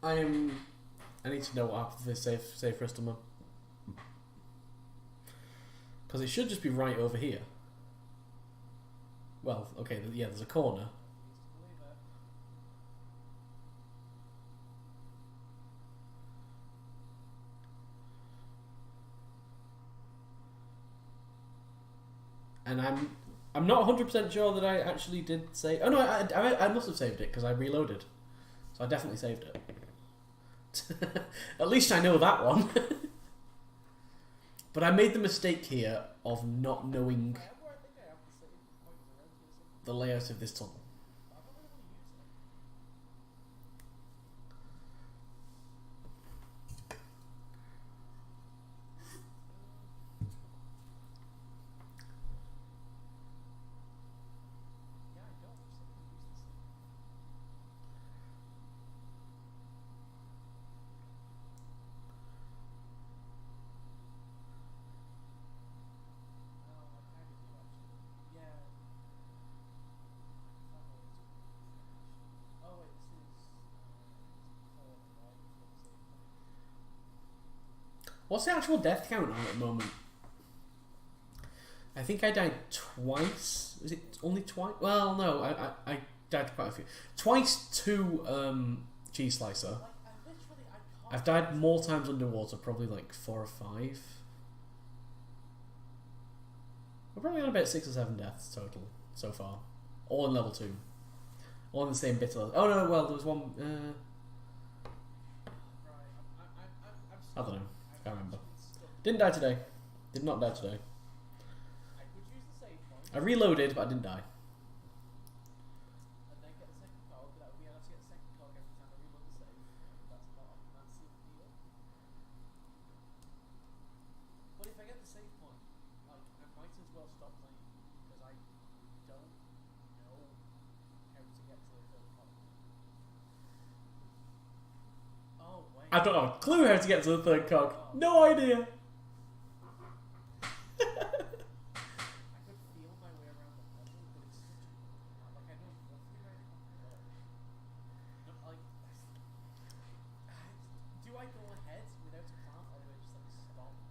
I need to know what happened to this safe customer. Because it should just be right over here. Well, okay, yeah, there's a corner. And I'm not 100% sure that I actually did save. Oh no, I must have saved it because I reloaded. So I definitely saved it. At least I know that one. But I made the mistake here of not knowing the layout of this tunnel. What's the actual death count on at the moment? I think I died twice. Is it only twice? Well, no, I died quite a few. Twice to cheese slicer. I've died more times underwater, probably like 4 or 5. We're probably on about 6 or 7 deaths total so far. All in level 2. All in the same bit of... Oh no, well, there was one... I don't know. Can't remember. Didn't die today. Did not die today. I reloaded, but I didn't die. But if I get the save point, like, I might as well stop playing because I don't know how to get to the third cog. Oh, wait. I don't have a clue how to get to the third cog. No idea. I could feel my way around the puzzle, but it's such a... Like, I know roughly where it comes from. No, like... Do I go ahead without a plan, or do I just, like, stop? I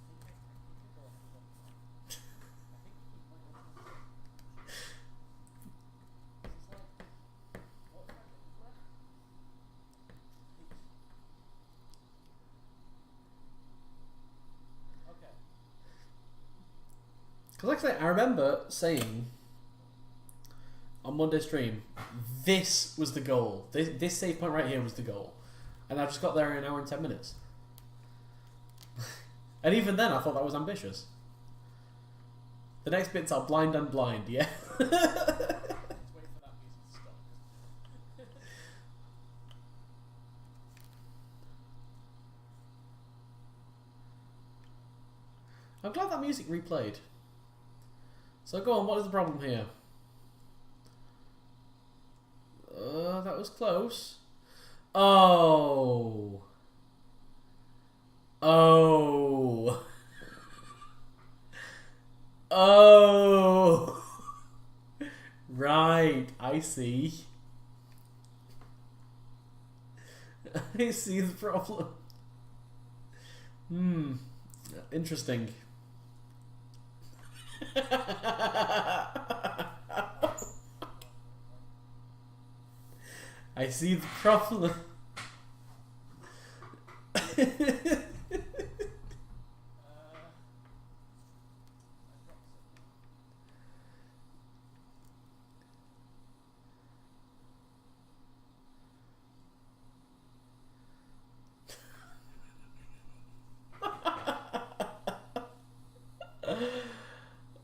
think I go ahead without a plan. I think you keep my ultimate. This is like... What 5 minutes left? Okay. Because like I say, I remember saying on Monday stream, this was the goal. This save point right here was the goal. And I just got there in an hour and 10 minutes. And even then I thought that was ambitious. The next bits are blind and blind, yeah. Let's wait for that music to stop. I'm glad that music replayed. So go on, what is the problem here? That was close. Oh. Oh. Oh. Right, I see. I see the problem. Interesting. I see the problem.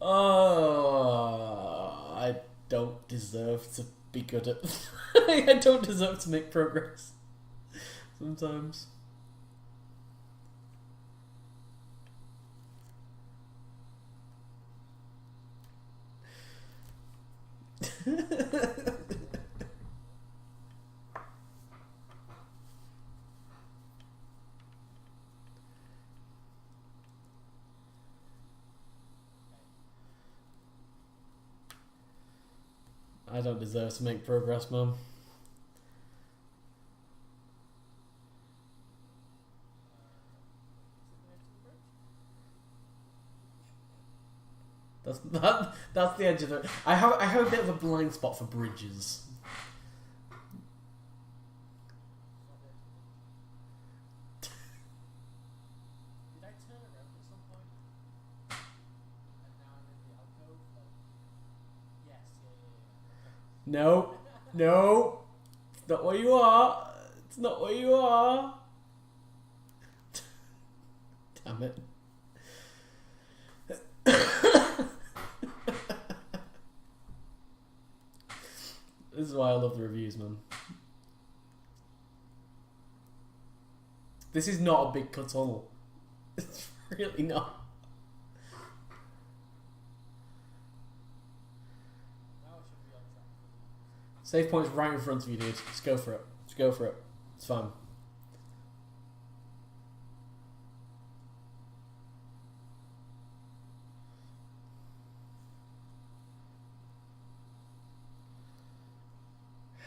Oh, I don't deserve to be good at... I don't deserve to make progress. Sometimes. I don't deserve to make progress, Mum. That's the edge of the. I have a bit of a blind spot for bridges. Did I turn around at some point? And now I'm in the alcove? Like, yes, yeah. No, no, it's not where you are. It's not where you are. Damn it. This is why I love the reviews, man. This is not a big cut tunnel. It's really not. Now I should be on track. Save point's right in front of you, dude. Just go for it. Just go for it. It's fine.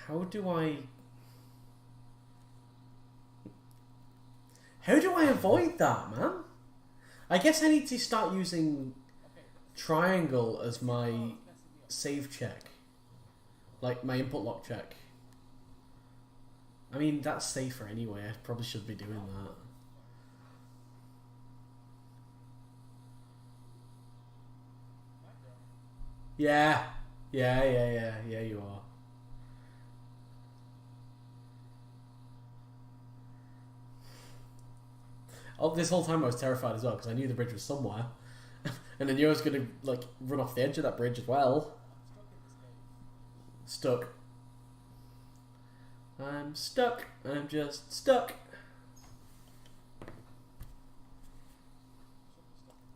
How do I avoid that, man? I guess I need to start using triangle as my save check. Like my input lock check. I mean, that's safer anyway. I probably should be doing that. Yeah, you are. Oh, this whole time I was terrified as well because I knew the bridge was somewhere, and I knew I was gonna like run off the edge of that bridge as well. Stuck. I'm stuck. I'm just stuck.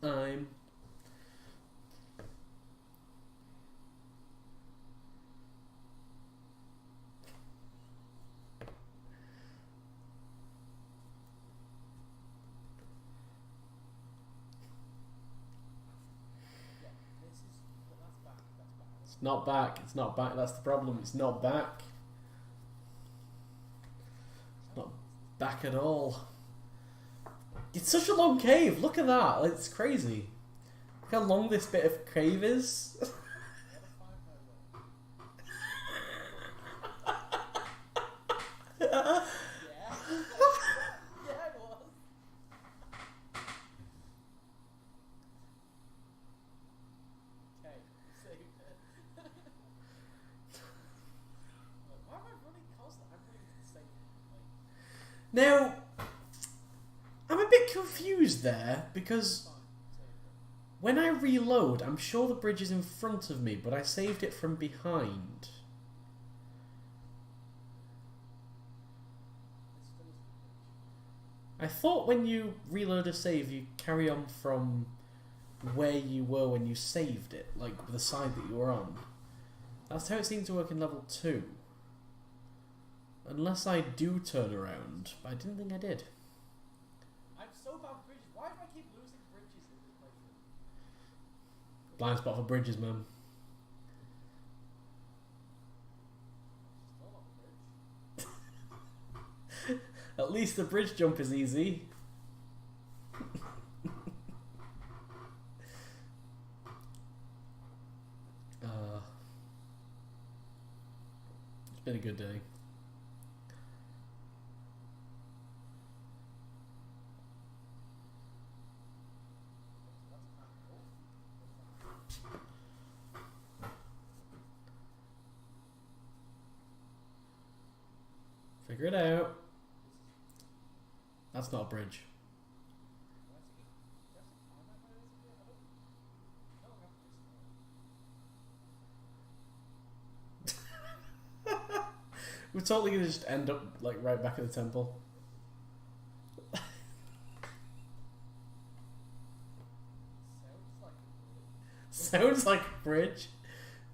I'm. It's not back. It's not back. That's the problem. It's not back. It's not back at all. It's such a long cave. Look at that. It's crazy. Look how long this bit of cave is. Now, I'm a bit confused there because when I reload, I'm sure the bridge is in front of me, but I saved it from behind. I thought when you reload a save, you carry on from where you were when you saved it, like the side that you were on. That's how it seemed to work in level 2. Unless I do turn around, but I didn't think I did. I'm so bad with bridges. Why do I keep losing bridges in this playthrough? Blind spot for bridges, man. Still on the bridge. At least the bridge jump is easy. It's been a good day. Figure it out. That's not a bridge. We're totally gonna just end up like right back at the temple. Sounds like a bridge.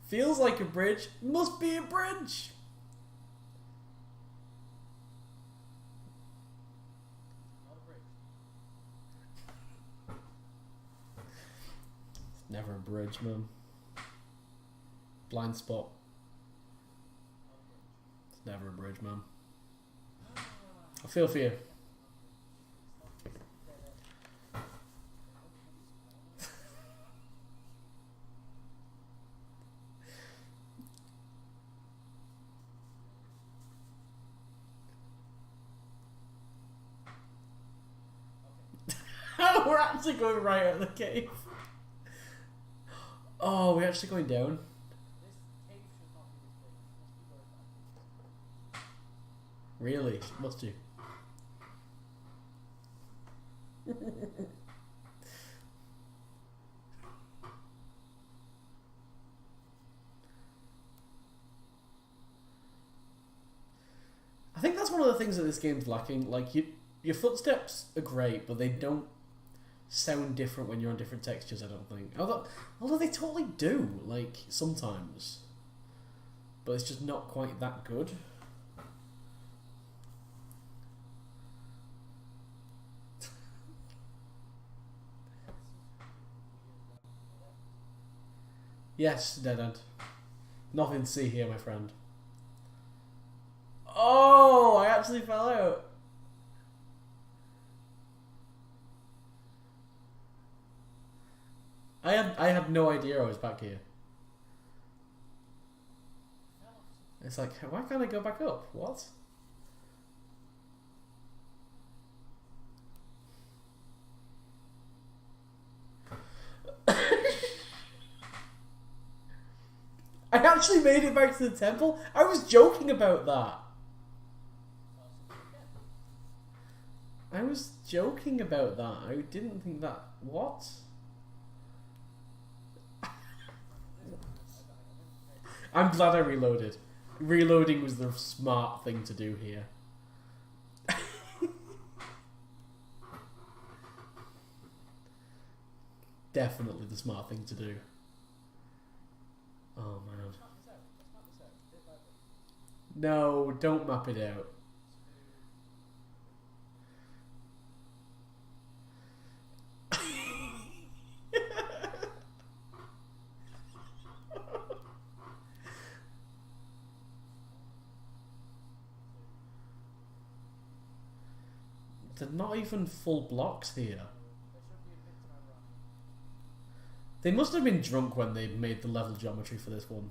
Feels like a bridge. Must be a bridge. Not a bridge. It's never a bridge, man. Blind spot. It's never a bridge, man. I feel for you. We're actually going right out of the cave. Oh, we're actually going down. This cave should not be this big. It must be going back. Really? Must you? I think that's one of the things that this game's lacking. Like, your footsteps are great, but they don't sound different when you're on different textures, I don't think. Although they totally do, like, sometimes. But it's just not quite that good. Yes, dead end. Nothing to see here, my friend. Oh, I actually fell out. I had no idea I was back here. It's like, why can't I go back up? What? I actually made it back to the temple. I was joking about that. I was joking about that. I didn't think that. What? I'm glad I reloaded. Reloading was the smart thing to do here. Definitely the smart thing to do. Oh man. No, don't map it out. They're not even full blocks here. They must have been drunk when they made the level geometry for this one.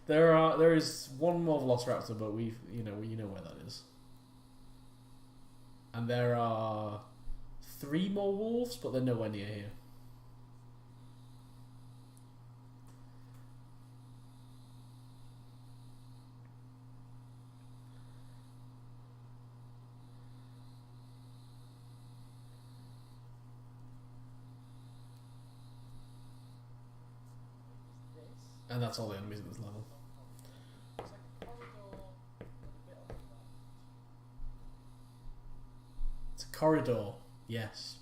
There is one more Velociraptor, but you know where that is. And there are 3 more wolves, but they're nowhere near here. And that's all the enemies in this level. It's a corridor, yes.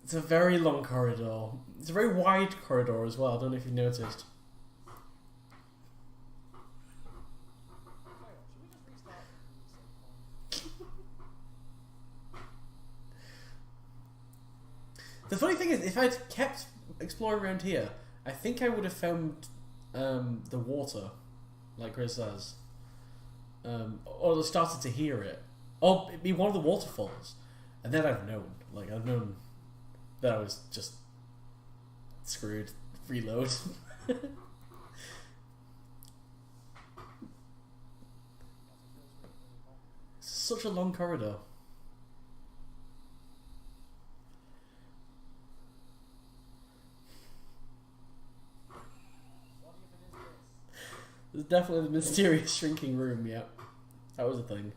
It's a very long corridor. It's a very wide corridor as well. I don't know if you've noticed. The funny thing is, if I'd kept exploring around here, I think I would have found the water, like Chris says. Or started to hear it. Or it'd be one of the waterfalls. And then I've known. Like, I've known that I was just screwed. Reload. Such a long corridor. There's definitely the mysterious shrinking room, yeah. That was a thing.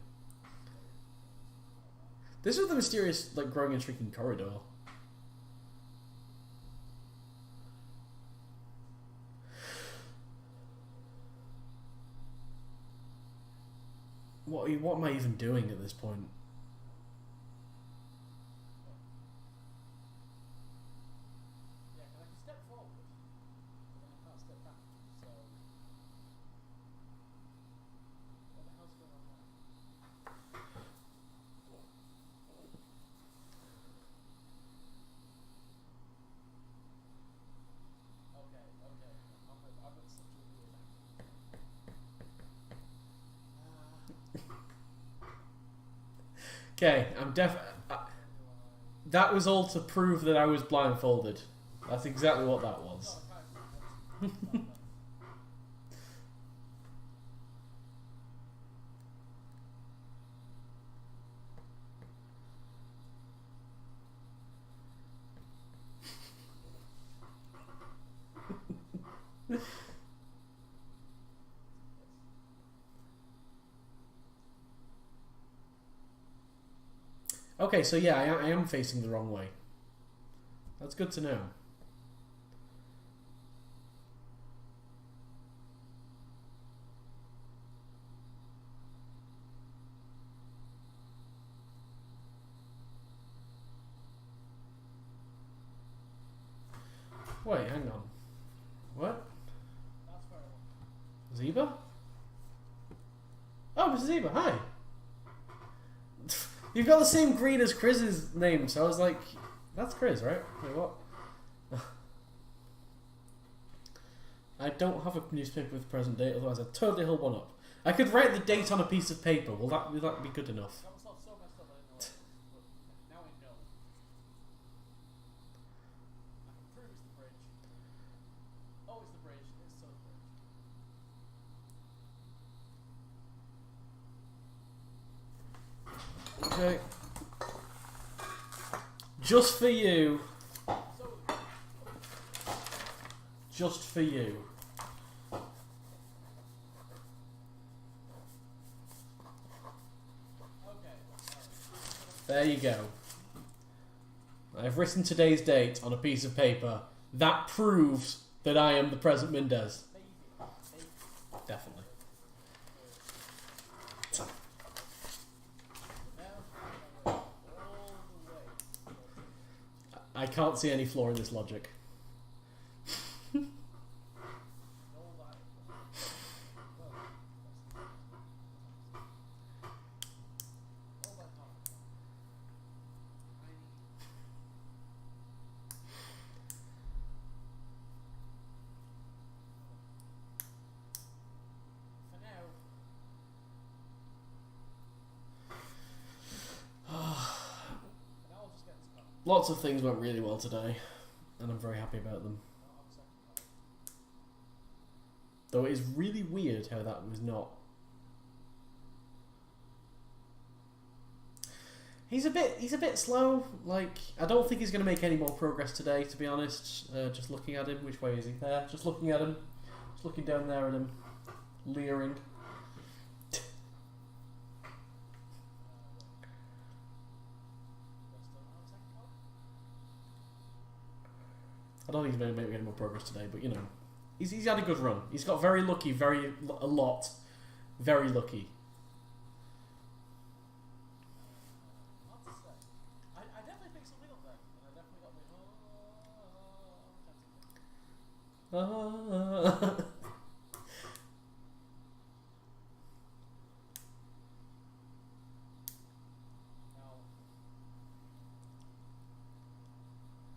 This was the mysterious, like, growing and shrinking corridor. What am I even doing at this point? Yeah, because I can step forward, but then I can't step back. So, what the hell's going on there? Okay. I'm at such a weird angle. Okay, I'm that was all to prove that I was blindfolded. That's exactly what that was. Okay, so yeah, I am facing the wrong way. That's good to know. Wait, hang on. What? That's where I want. Zeba? Oh, Mr. Zeba, hi! You've got the same green as Chris's name, so I was like, that's Chris, right? Wait, what? I don't have a newspaper with the present date, otherwise I'd totally hold one up. I could write the date on a piece of paper. Will that be good enough? Got myself so messed up I didn't know what it was, but now I know. I can prove it's the bridge. Oh, it's the bridge. It's so the bridge. Okay. Just for you. So the bridge. Just for you. Okay. There you go. I've written today's date on a piece of paper. That proves that I am the present Mindez. Maybe. Definitely. Now I went all the way. I can't see any flaw in this logic. All that. All that hard. For now. For now, I'll just get this car. Lots of things went really well today, and I'm very happy about them. I'll have a second car. Though it is really weird how that was not. He's a bit slow. Like, I don't think he's going to make any more progress today, to be honest. Just looking at him, which way is he? There. Just looking at him, just looking down there at him, leering. I don't think he's going to make any more progress today, but you know, he's had a good run. He's got very lucky, very lucky. Hard to say. I definitely picked something up there, and I definitely got me.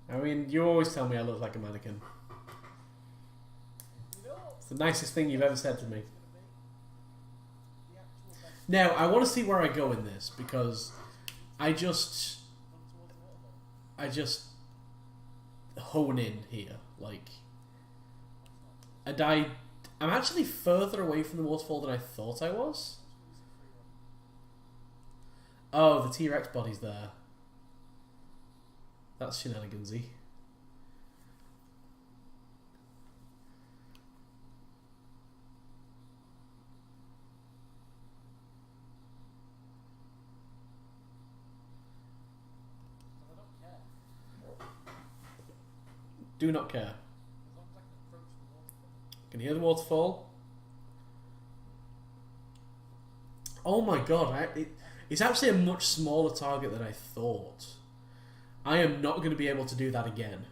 Now, I mean, you always tell me I look like a mannequin. you know, It's the nicest thing you've ever said to me. it's gonna be the actual best Now, I want to see where I go in this, because I just run towards the waterfall. hone in here. Like, That's not good. I'm actually further away from the waterfall than I thought I was. Let's do some free run. Oh, the T-Rex body's there. That's shenanigansy. Because I don't care. Do not care. As long as I can approach the waterfall. Can you hear the waterfall? Oh my god, it's actually a much smaller target than I thought. I am not going to be able to do that again.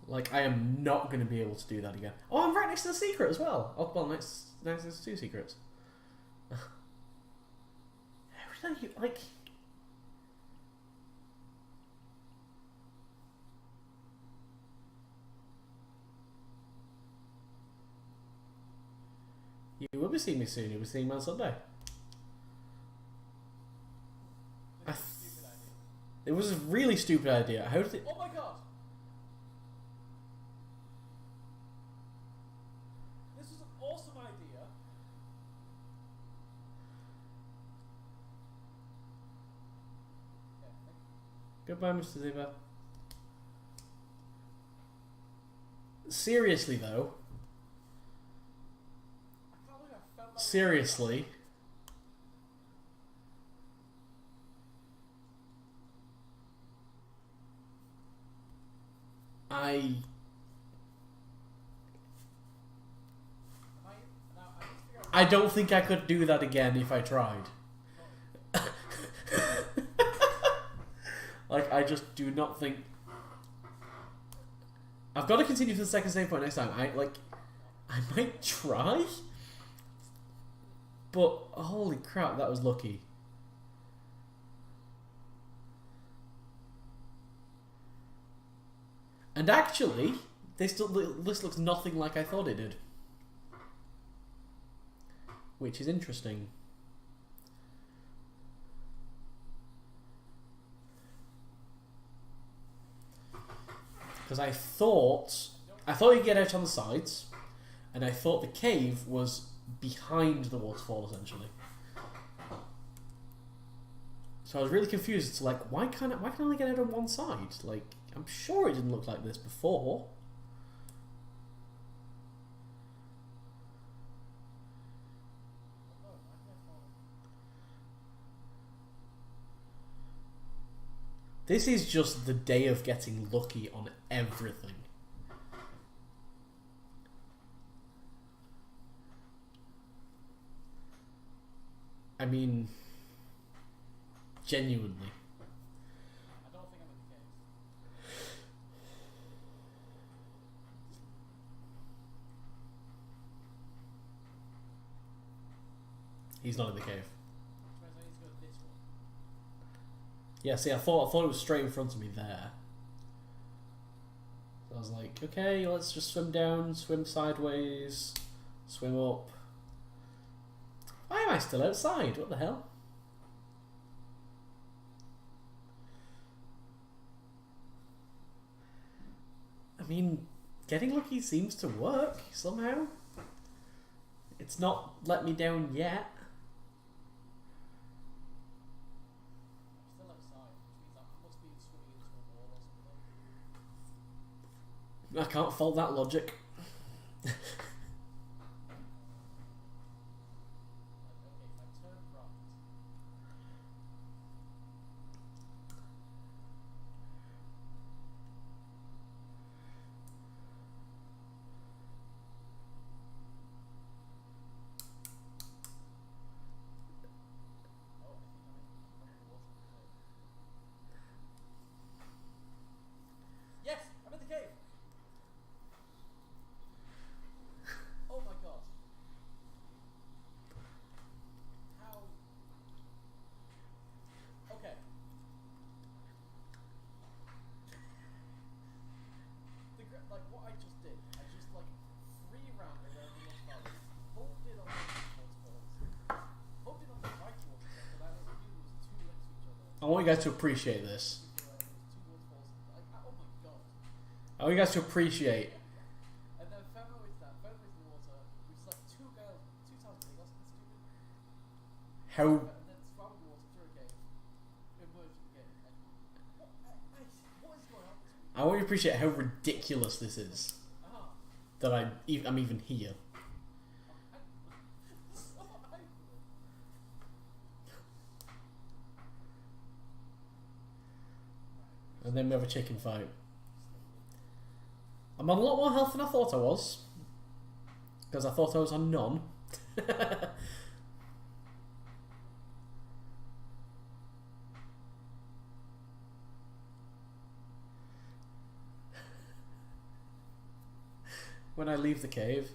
Like, I am not going to be able to do that again. Oh, I'm right next to the secret as well. Oh, well, next to 2 secrets. How did I, like... You will be seeing me soon. You'll be seeing me on Sunday. It was a really stupid idea. How did it... Oh my god! This is an awesome idea. Goodbye, Mr. Ziva. Seriously, though. I can't believe I felt that. Seriously. I don't think I could do that again if I tried. Like, I just do not think... I've got to continue to the second save point next time. I might try? But, holy crap, that was lucky. And actually, this looks nothing like I thought it did. Which is interesting. Because I thought you'd get out on the sides, and I thought the cave was behind the waterfall essentially. So I was really confused as to like why can I only get out on one side? Like, I'm sure it didn't look like this before. This is just the day of getting lucky on everything. I mean, genuinely. I don't think I'm in the cave. He's not in the cave. Which means I need to go this one. Yeah, see, I thought it was straight in front of me there. So I was like, okay, let's just swim down, swim sideways, swim up. Why am I still outside? What the hell? I mean, getting lucky seems to work somehow. It's not let me down yet. I'm still outside, which means I must be swimming into a wall or something. I can't fault that logic. Okay, if I turn right. Oh, I think I'm in the water. Yes, I'm in the cave. Oh my god. How? Okay. Like what I just did, I just like free round around the waterfall, hoped it on the waterfalls, hoped it on the right waterfall, but I knew it was two next to each other. I want you guys to appreciate this. Two waterfalls. Like, oh my god. I want you guys to appreciate. And then fell into the water, which is like two times big, that's stupid. How And then swam the water through a cave, emerged again. Like, what is going on? I want you to appreciate how ridiculous this is. Ah. That I'm even here. And then we have a chicken fight. I'm on a lot more health than I thought I was. Because I thought I was on none. When I leave the cave,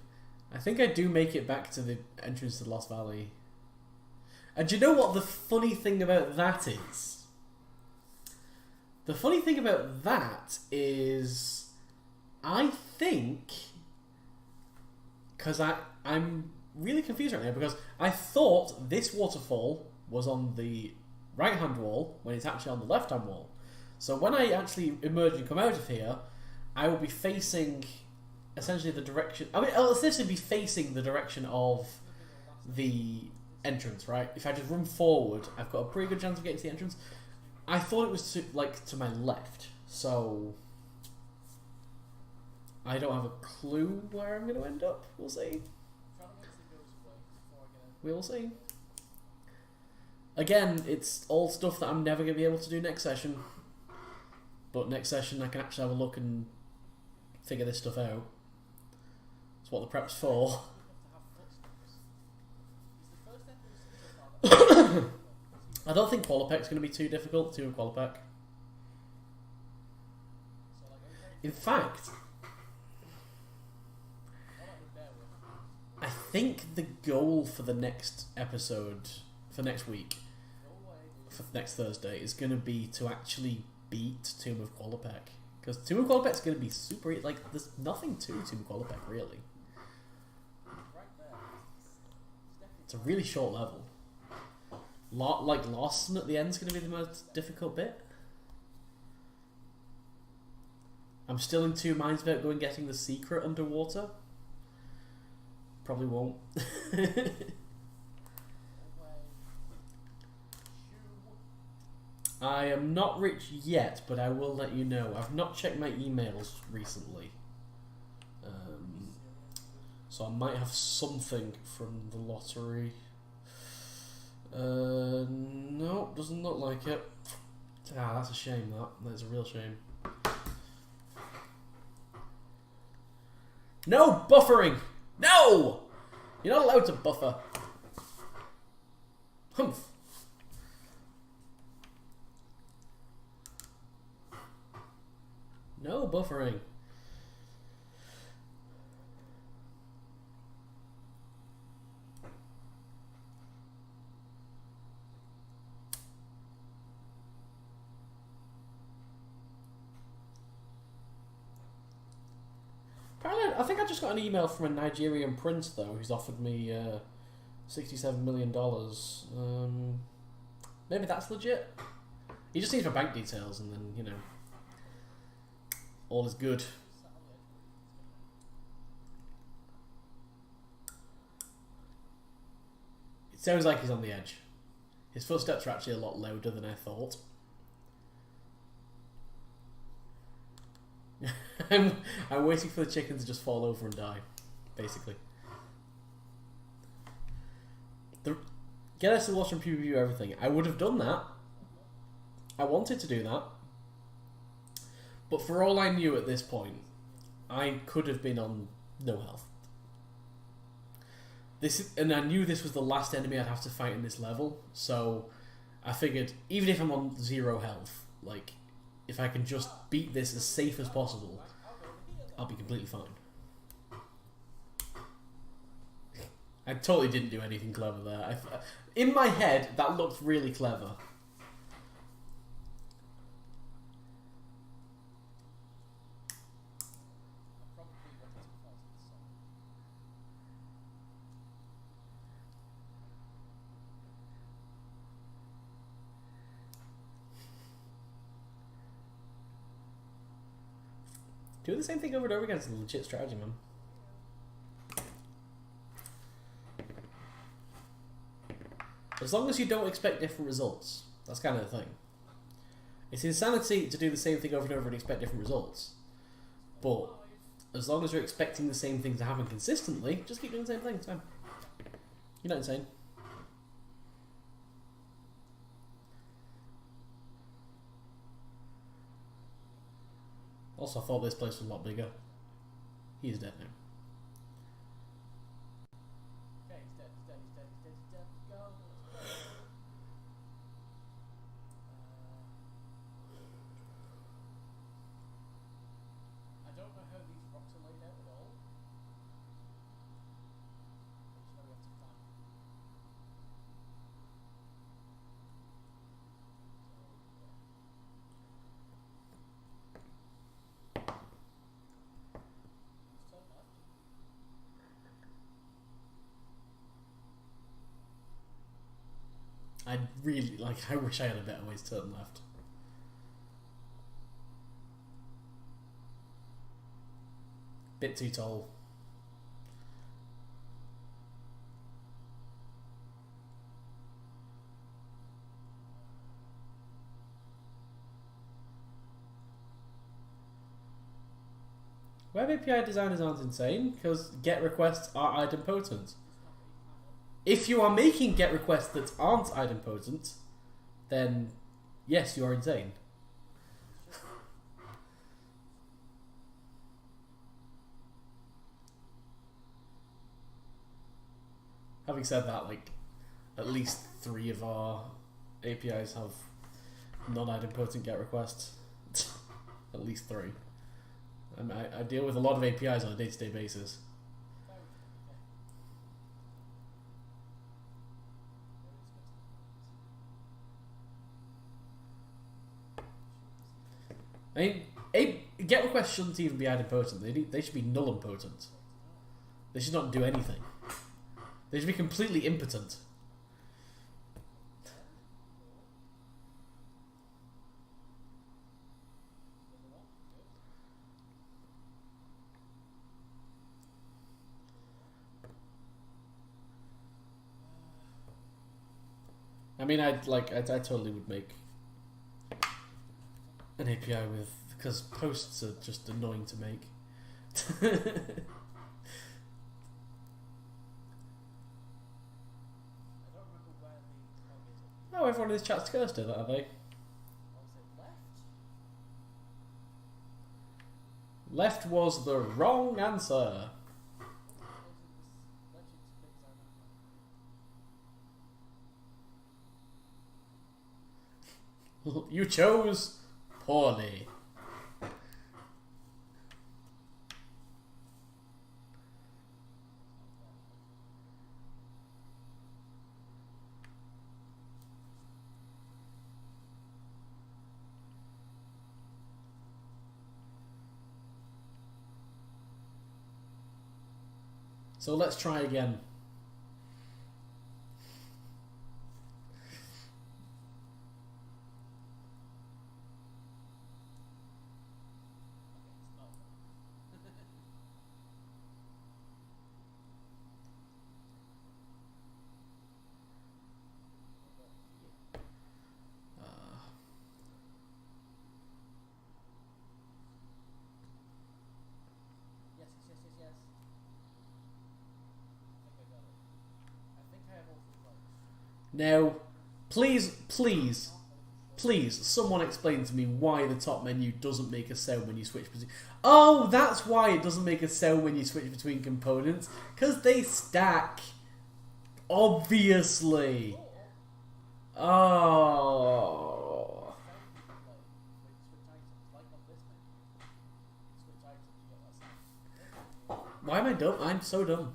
I think I do make it back to the entrance to the Lost Valley. And do you know what the funny thing about that is? The funny thing about that is, I think, because I'm really confused right now, because I thought this waterfall was on the right-hand wall when it's actually on the left-hand wall. So when I actually emerge and come out of here, I will be facing essentially the direction. I mean, I'll essentially be facing the direction of the entrance, right? If I just run forward, I've got a pretty good chance of getting to the entrance. I thought it was to my left, so I don't have a clue where I'm going to end up. We'll see. We'll see. Again, it's all stuff that I'm never going to be able to do next session. But next session I can actually have a look and figure this stuff out. That's what the prep's for. I don't think Qualipec's going to be too difficult, to Qualipec. In fact, I think the goal for the next episode, for next week, for next Thursday, is going to be to actually beat Tomb of Qualipec. Because Tomb of Qualipec's going to be super... Like, there's nothing to Tomb of Qualipec, really. It's a really short level. Like, Lawson at the end is going to be the most difficult bit. I'm still in two minds about going getting the secret underwater. Probably won't. I am not rich yet, but I will let you know. I've not checked my emails recently. So I might have something from the lottery. No, doesn't look like it. Ah, that's a shame, That's a real shame. No buffering! No! You're not allowed to buffer. Humph. No buffering. Apparently, I think I just got an email from a Nigerian prince, though, who's offered me $67 million. Maybe that's legit. He just needs my bank details, and then, you know, all is good. It sounds like he's on the edge. His footsteps are actually a lot louder than I thought. I'm waiting for the chicken to just fall over and die, basically. Get us to watch and preview everything. I would have done that. I wanted to do that. But for all I knew at this point, I could have been on no health. And I knew this was the last enemy I'd have to fight in this level, so I figured, even if I'm on 0 health, like, if I can just beat this as safe as possible, I'll be completely fine. I totally didn't do anything clever there. In my head, that looked really clever. Do the same thing over and over again. It's a legit strategy, man. As long as you don't expect different results. That's kind of the thing. It's insanity to do the same thing over and over and expect different results. But as long as you're expecting the same thing to happen consistently, just keep doing the same thing. It's fine. You're not insane. Also, I thought this place was a lot bigger. He is dead now. I really, like, I wish I had a better way to turn left. Bit too tall. Web API designers aren't insane, because GET requests are idempotent. If you are making GET requests that aren't idempotent, then yes, you are insane. Having said that, like, at least 3 of our APIs have non-idempotent GET requests. At least 3. I deal with a lot of APIs on a day-to-day basis. I mean, GET requests shouldn't even be idempotent. They should be null-impotent. They should not do anything. They should be completely impotent. I mean, I totally would make an API with, because posts are just annoying to make. I don't remember where the cog is. Oh, everyone in this chat's cursed it, are they? Or was it left? Left was the wrong answer. You chose poorly. So let's try again. Yes. I think I got it. I think I have all 3 votes. Now, please, someone explain to me why the top menu doesn't make a sound when you switch between... Oh, that's why it doesn't make a sound when you switch between components. Because they stack. Obviously. Oh. Why am I dumb? I'm so dumb.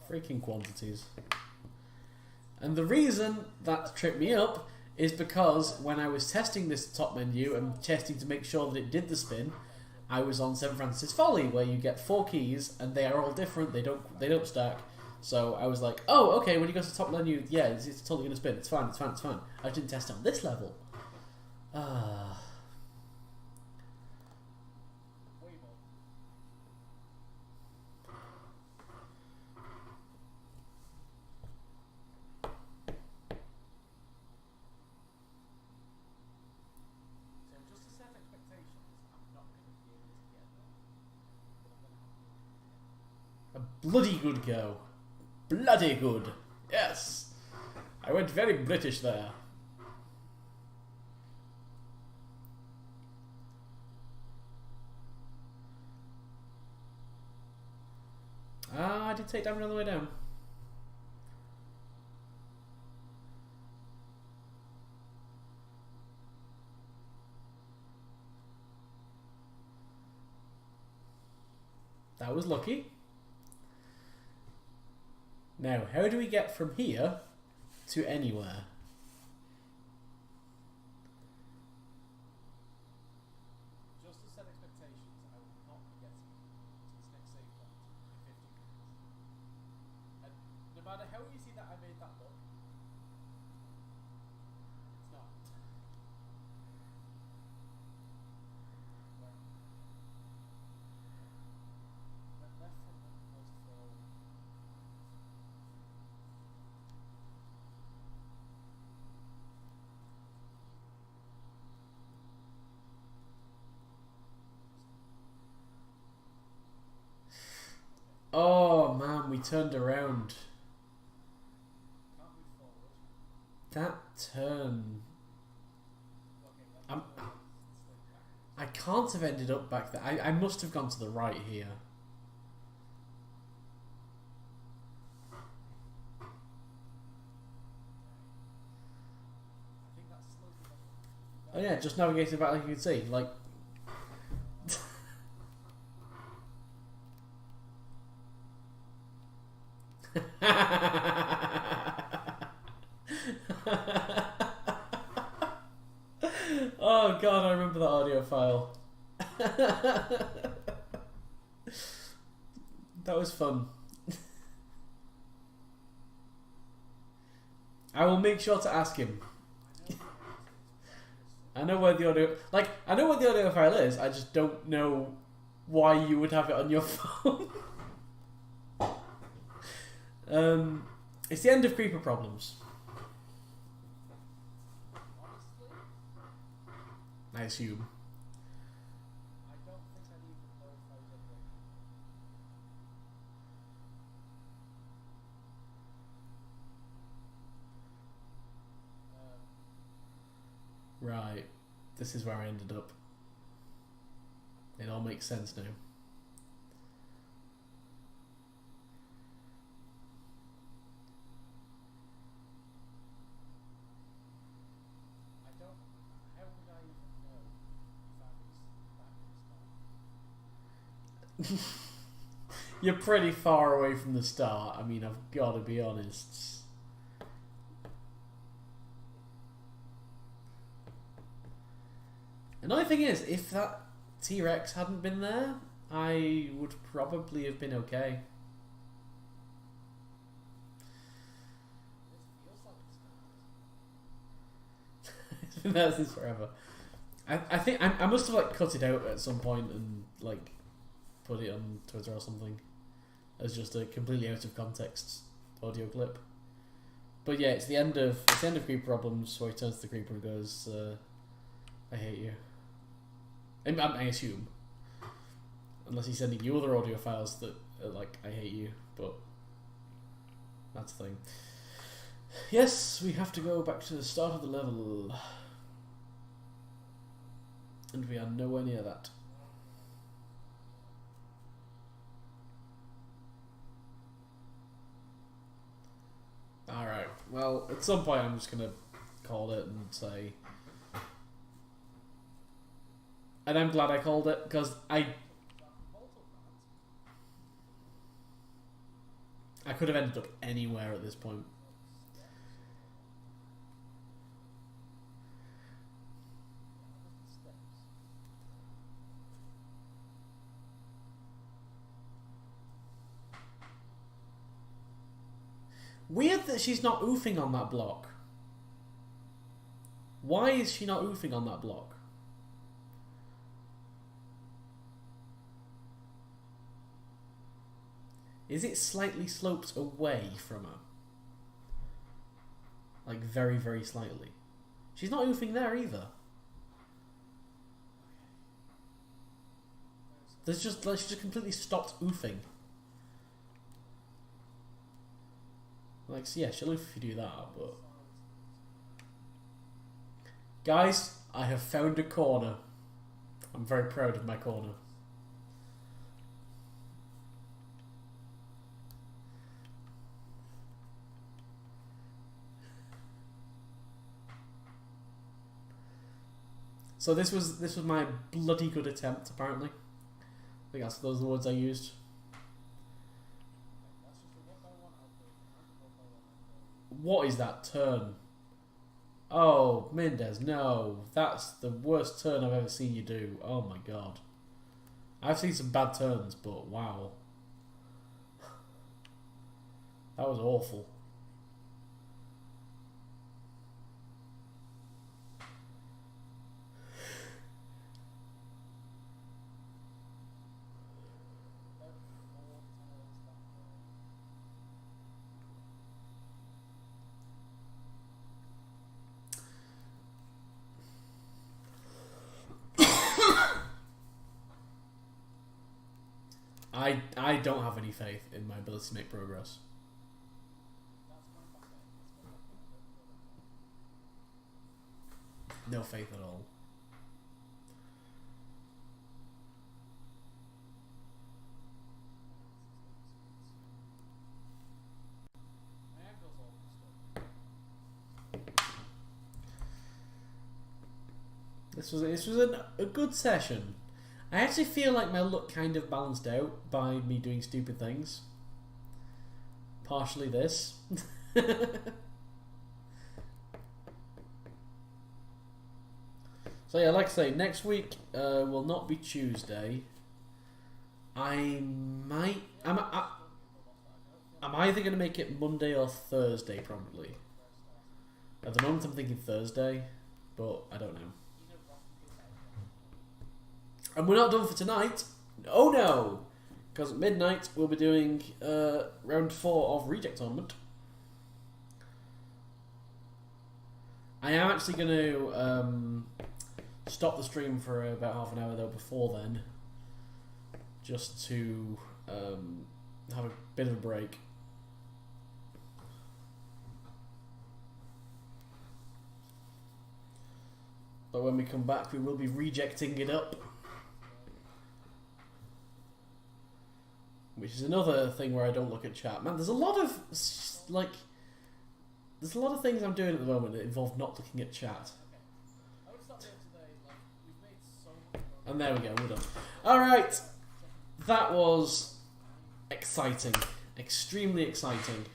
Freaking quantities. And the reason that tripped me up is because when I was testing this top menu and testing to make sure that it did the spin, I was on St. Francis Folly, where you get 4 keys and they are all different. They don't stack. So I was like, oh, okay. When you go to the top menu, yeah, it's totally gonna spin. It's fine. I didn't test it on this level. Bloody good go. Bloody good. Yes. I went very British there. I did take damage on the way down. That was lucky. Now, how do we get from here to anywhere? matter how easy that I made that look, it's not. Right. Left front was for. Oh man, we turned around. Can't move forward. That turn. Okay, I'm- let's slip back. I can't have ended up back there. I must have gone to the right here. I think that's slightly better. Oh yeah, just navigated back like you can see. Like. Oh god, I remember that audio file. That was fun. I will make sure to ask him. I know where the audio, like, I know what the audio file is, I just don't know why you would have it on your phone. It's the end of Creeper Problems. Honestly, I assume. I don't think I even know if I was ever. Right. This is where I ended up. It all makes sense now. I don't. How would I even know if I was back at the start? You're pretty far away from the start. I mean, I've got to be honest. Another thing is, if that T-Rex hadn't been there, I would probably have been okay. This feels like it's not. It's been there since forever. I think I must have like cut it out at some point and like put it on Twitter or something as just a completely out of context audio clip. But yeah, it's the end of Creeper Problems, where he turns to the creeper and goes, "I hate you." I assume, unless he's sending you other audio files that are like, "I hate you," but that's the thing. Yes, we have to go back to the start of the level, and we are nowhere near that. Alright, well, at some point I'm just going to call it and say... And I'm glad I called it, because I could have ended up anywhere at this point. Weird that she's not oofing on that block. Why is she not oofing on that block? Is it slightly sloped away from her? Like very, very slightly. She's not oofing there either. There's just like she just completely stopped oofing. Like, so yeah, she'll oof if you do that, but... Guys, I have found a corner. I'm very proud of my corner. So this was my bloody good attempt, apparently. I think those are the words I used. What is that turn? Oh, Mindez, no. That's the worst turn I've ever seen you do. Oh my god. I've seen some bad turns, but wow. That was awful. I don't have any faith in my ability to make progress. No faith at all. This was a good session. I actually feel like my luck kind of balanced out by me doing stupid things. Partially this. So yeah, like I say, next week will not be Tuesday. I'm either going to make it Monday or Thursday, probably. At the moment I'm thinking Thursday, but I don't know. And we're not done for tonight. Oh no! Because at midnight we'll be doing round 4 of Reject Tournament. I am actually going to stop the stream for about half an hour though before then. Just to have a bit of a break. But when we come back we will be rejecting it up. Which is another thing where I don't look at chat. Man, there's a lot of things I'm doing at the moment that involve not looking at chat. And there we go, we're done. Alright. That was exciting. Extremely exciting.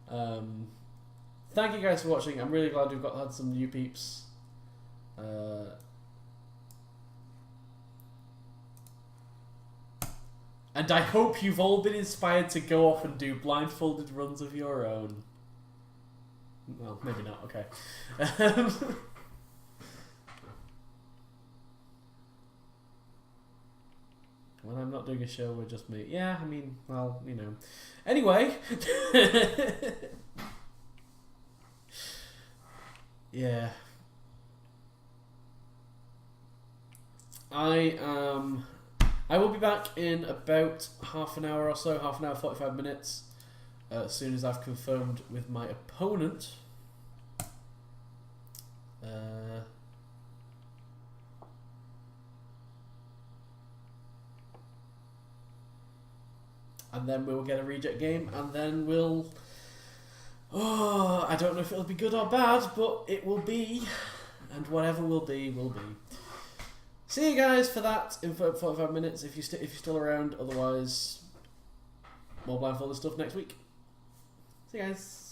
Thank you guys for watching. I'm really glad we've had some new peeps. And I hope you've all been inspired to go off and do blindfolded runs of your own. Well, maybe not, okay. When I'm not doing a show with just me. Yeah, I mean, well, you know. Anyway. Yeah. I will be back in about half an hour or so, half an hour, 45 minutes, as soon as I've confirmed with my opponent. And then we'll get a reject game, and then we'll... Oh, I don't know if it'll be good or bad, but it will be, and whatever will be, will be. See you guys for that in 45 minutes if you're still around. Otherwise, more blindfolded stuff next week. See you guys.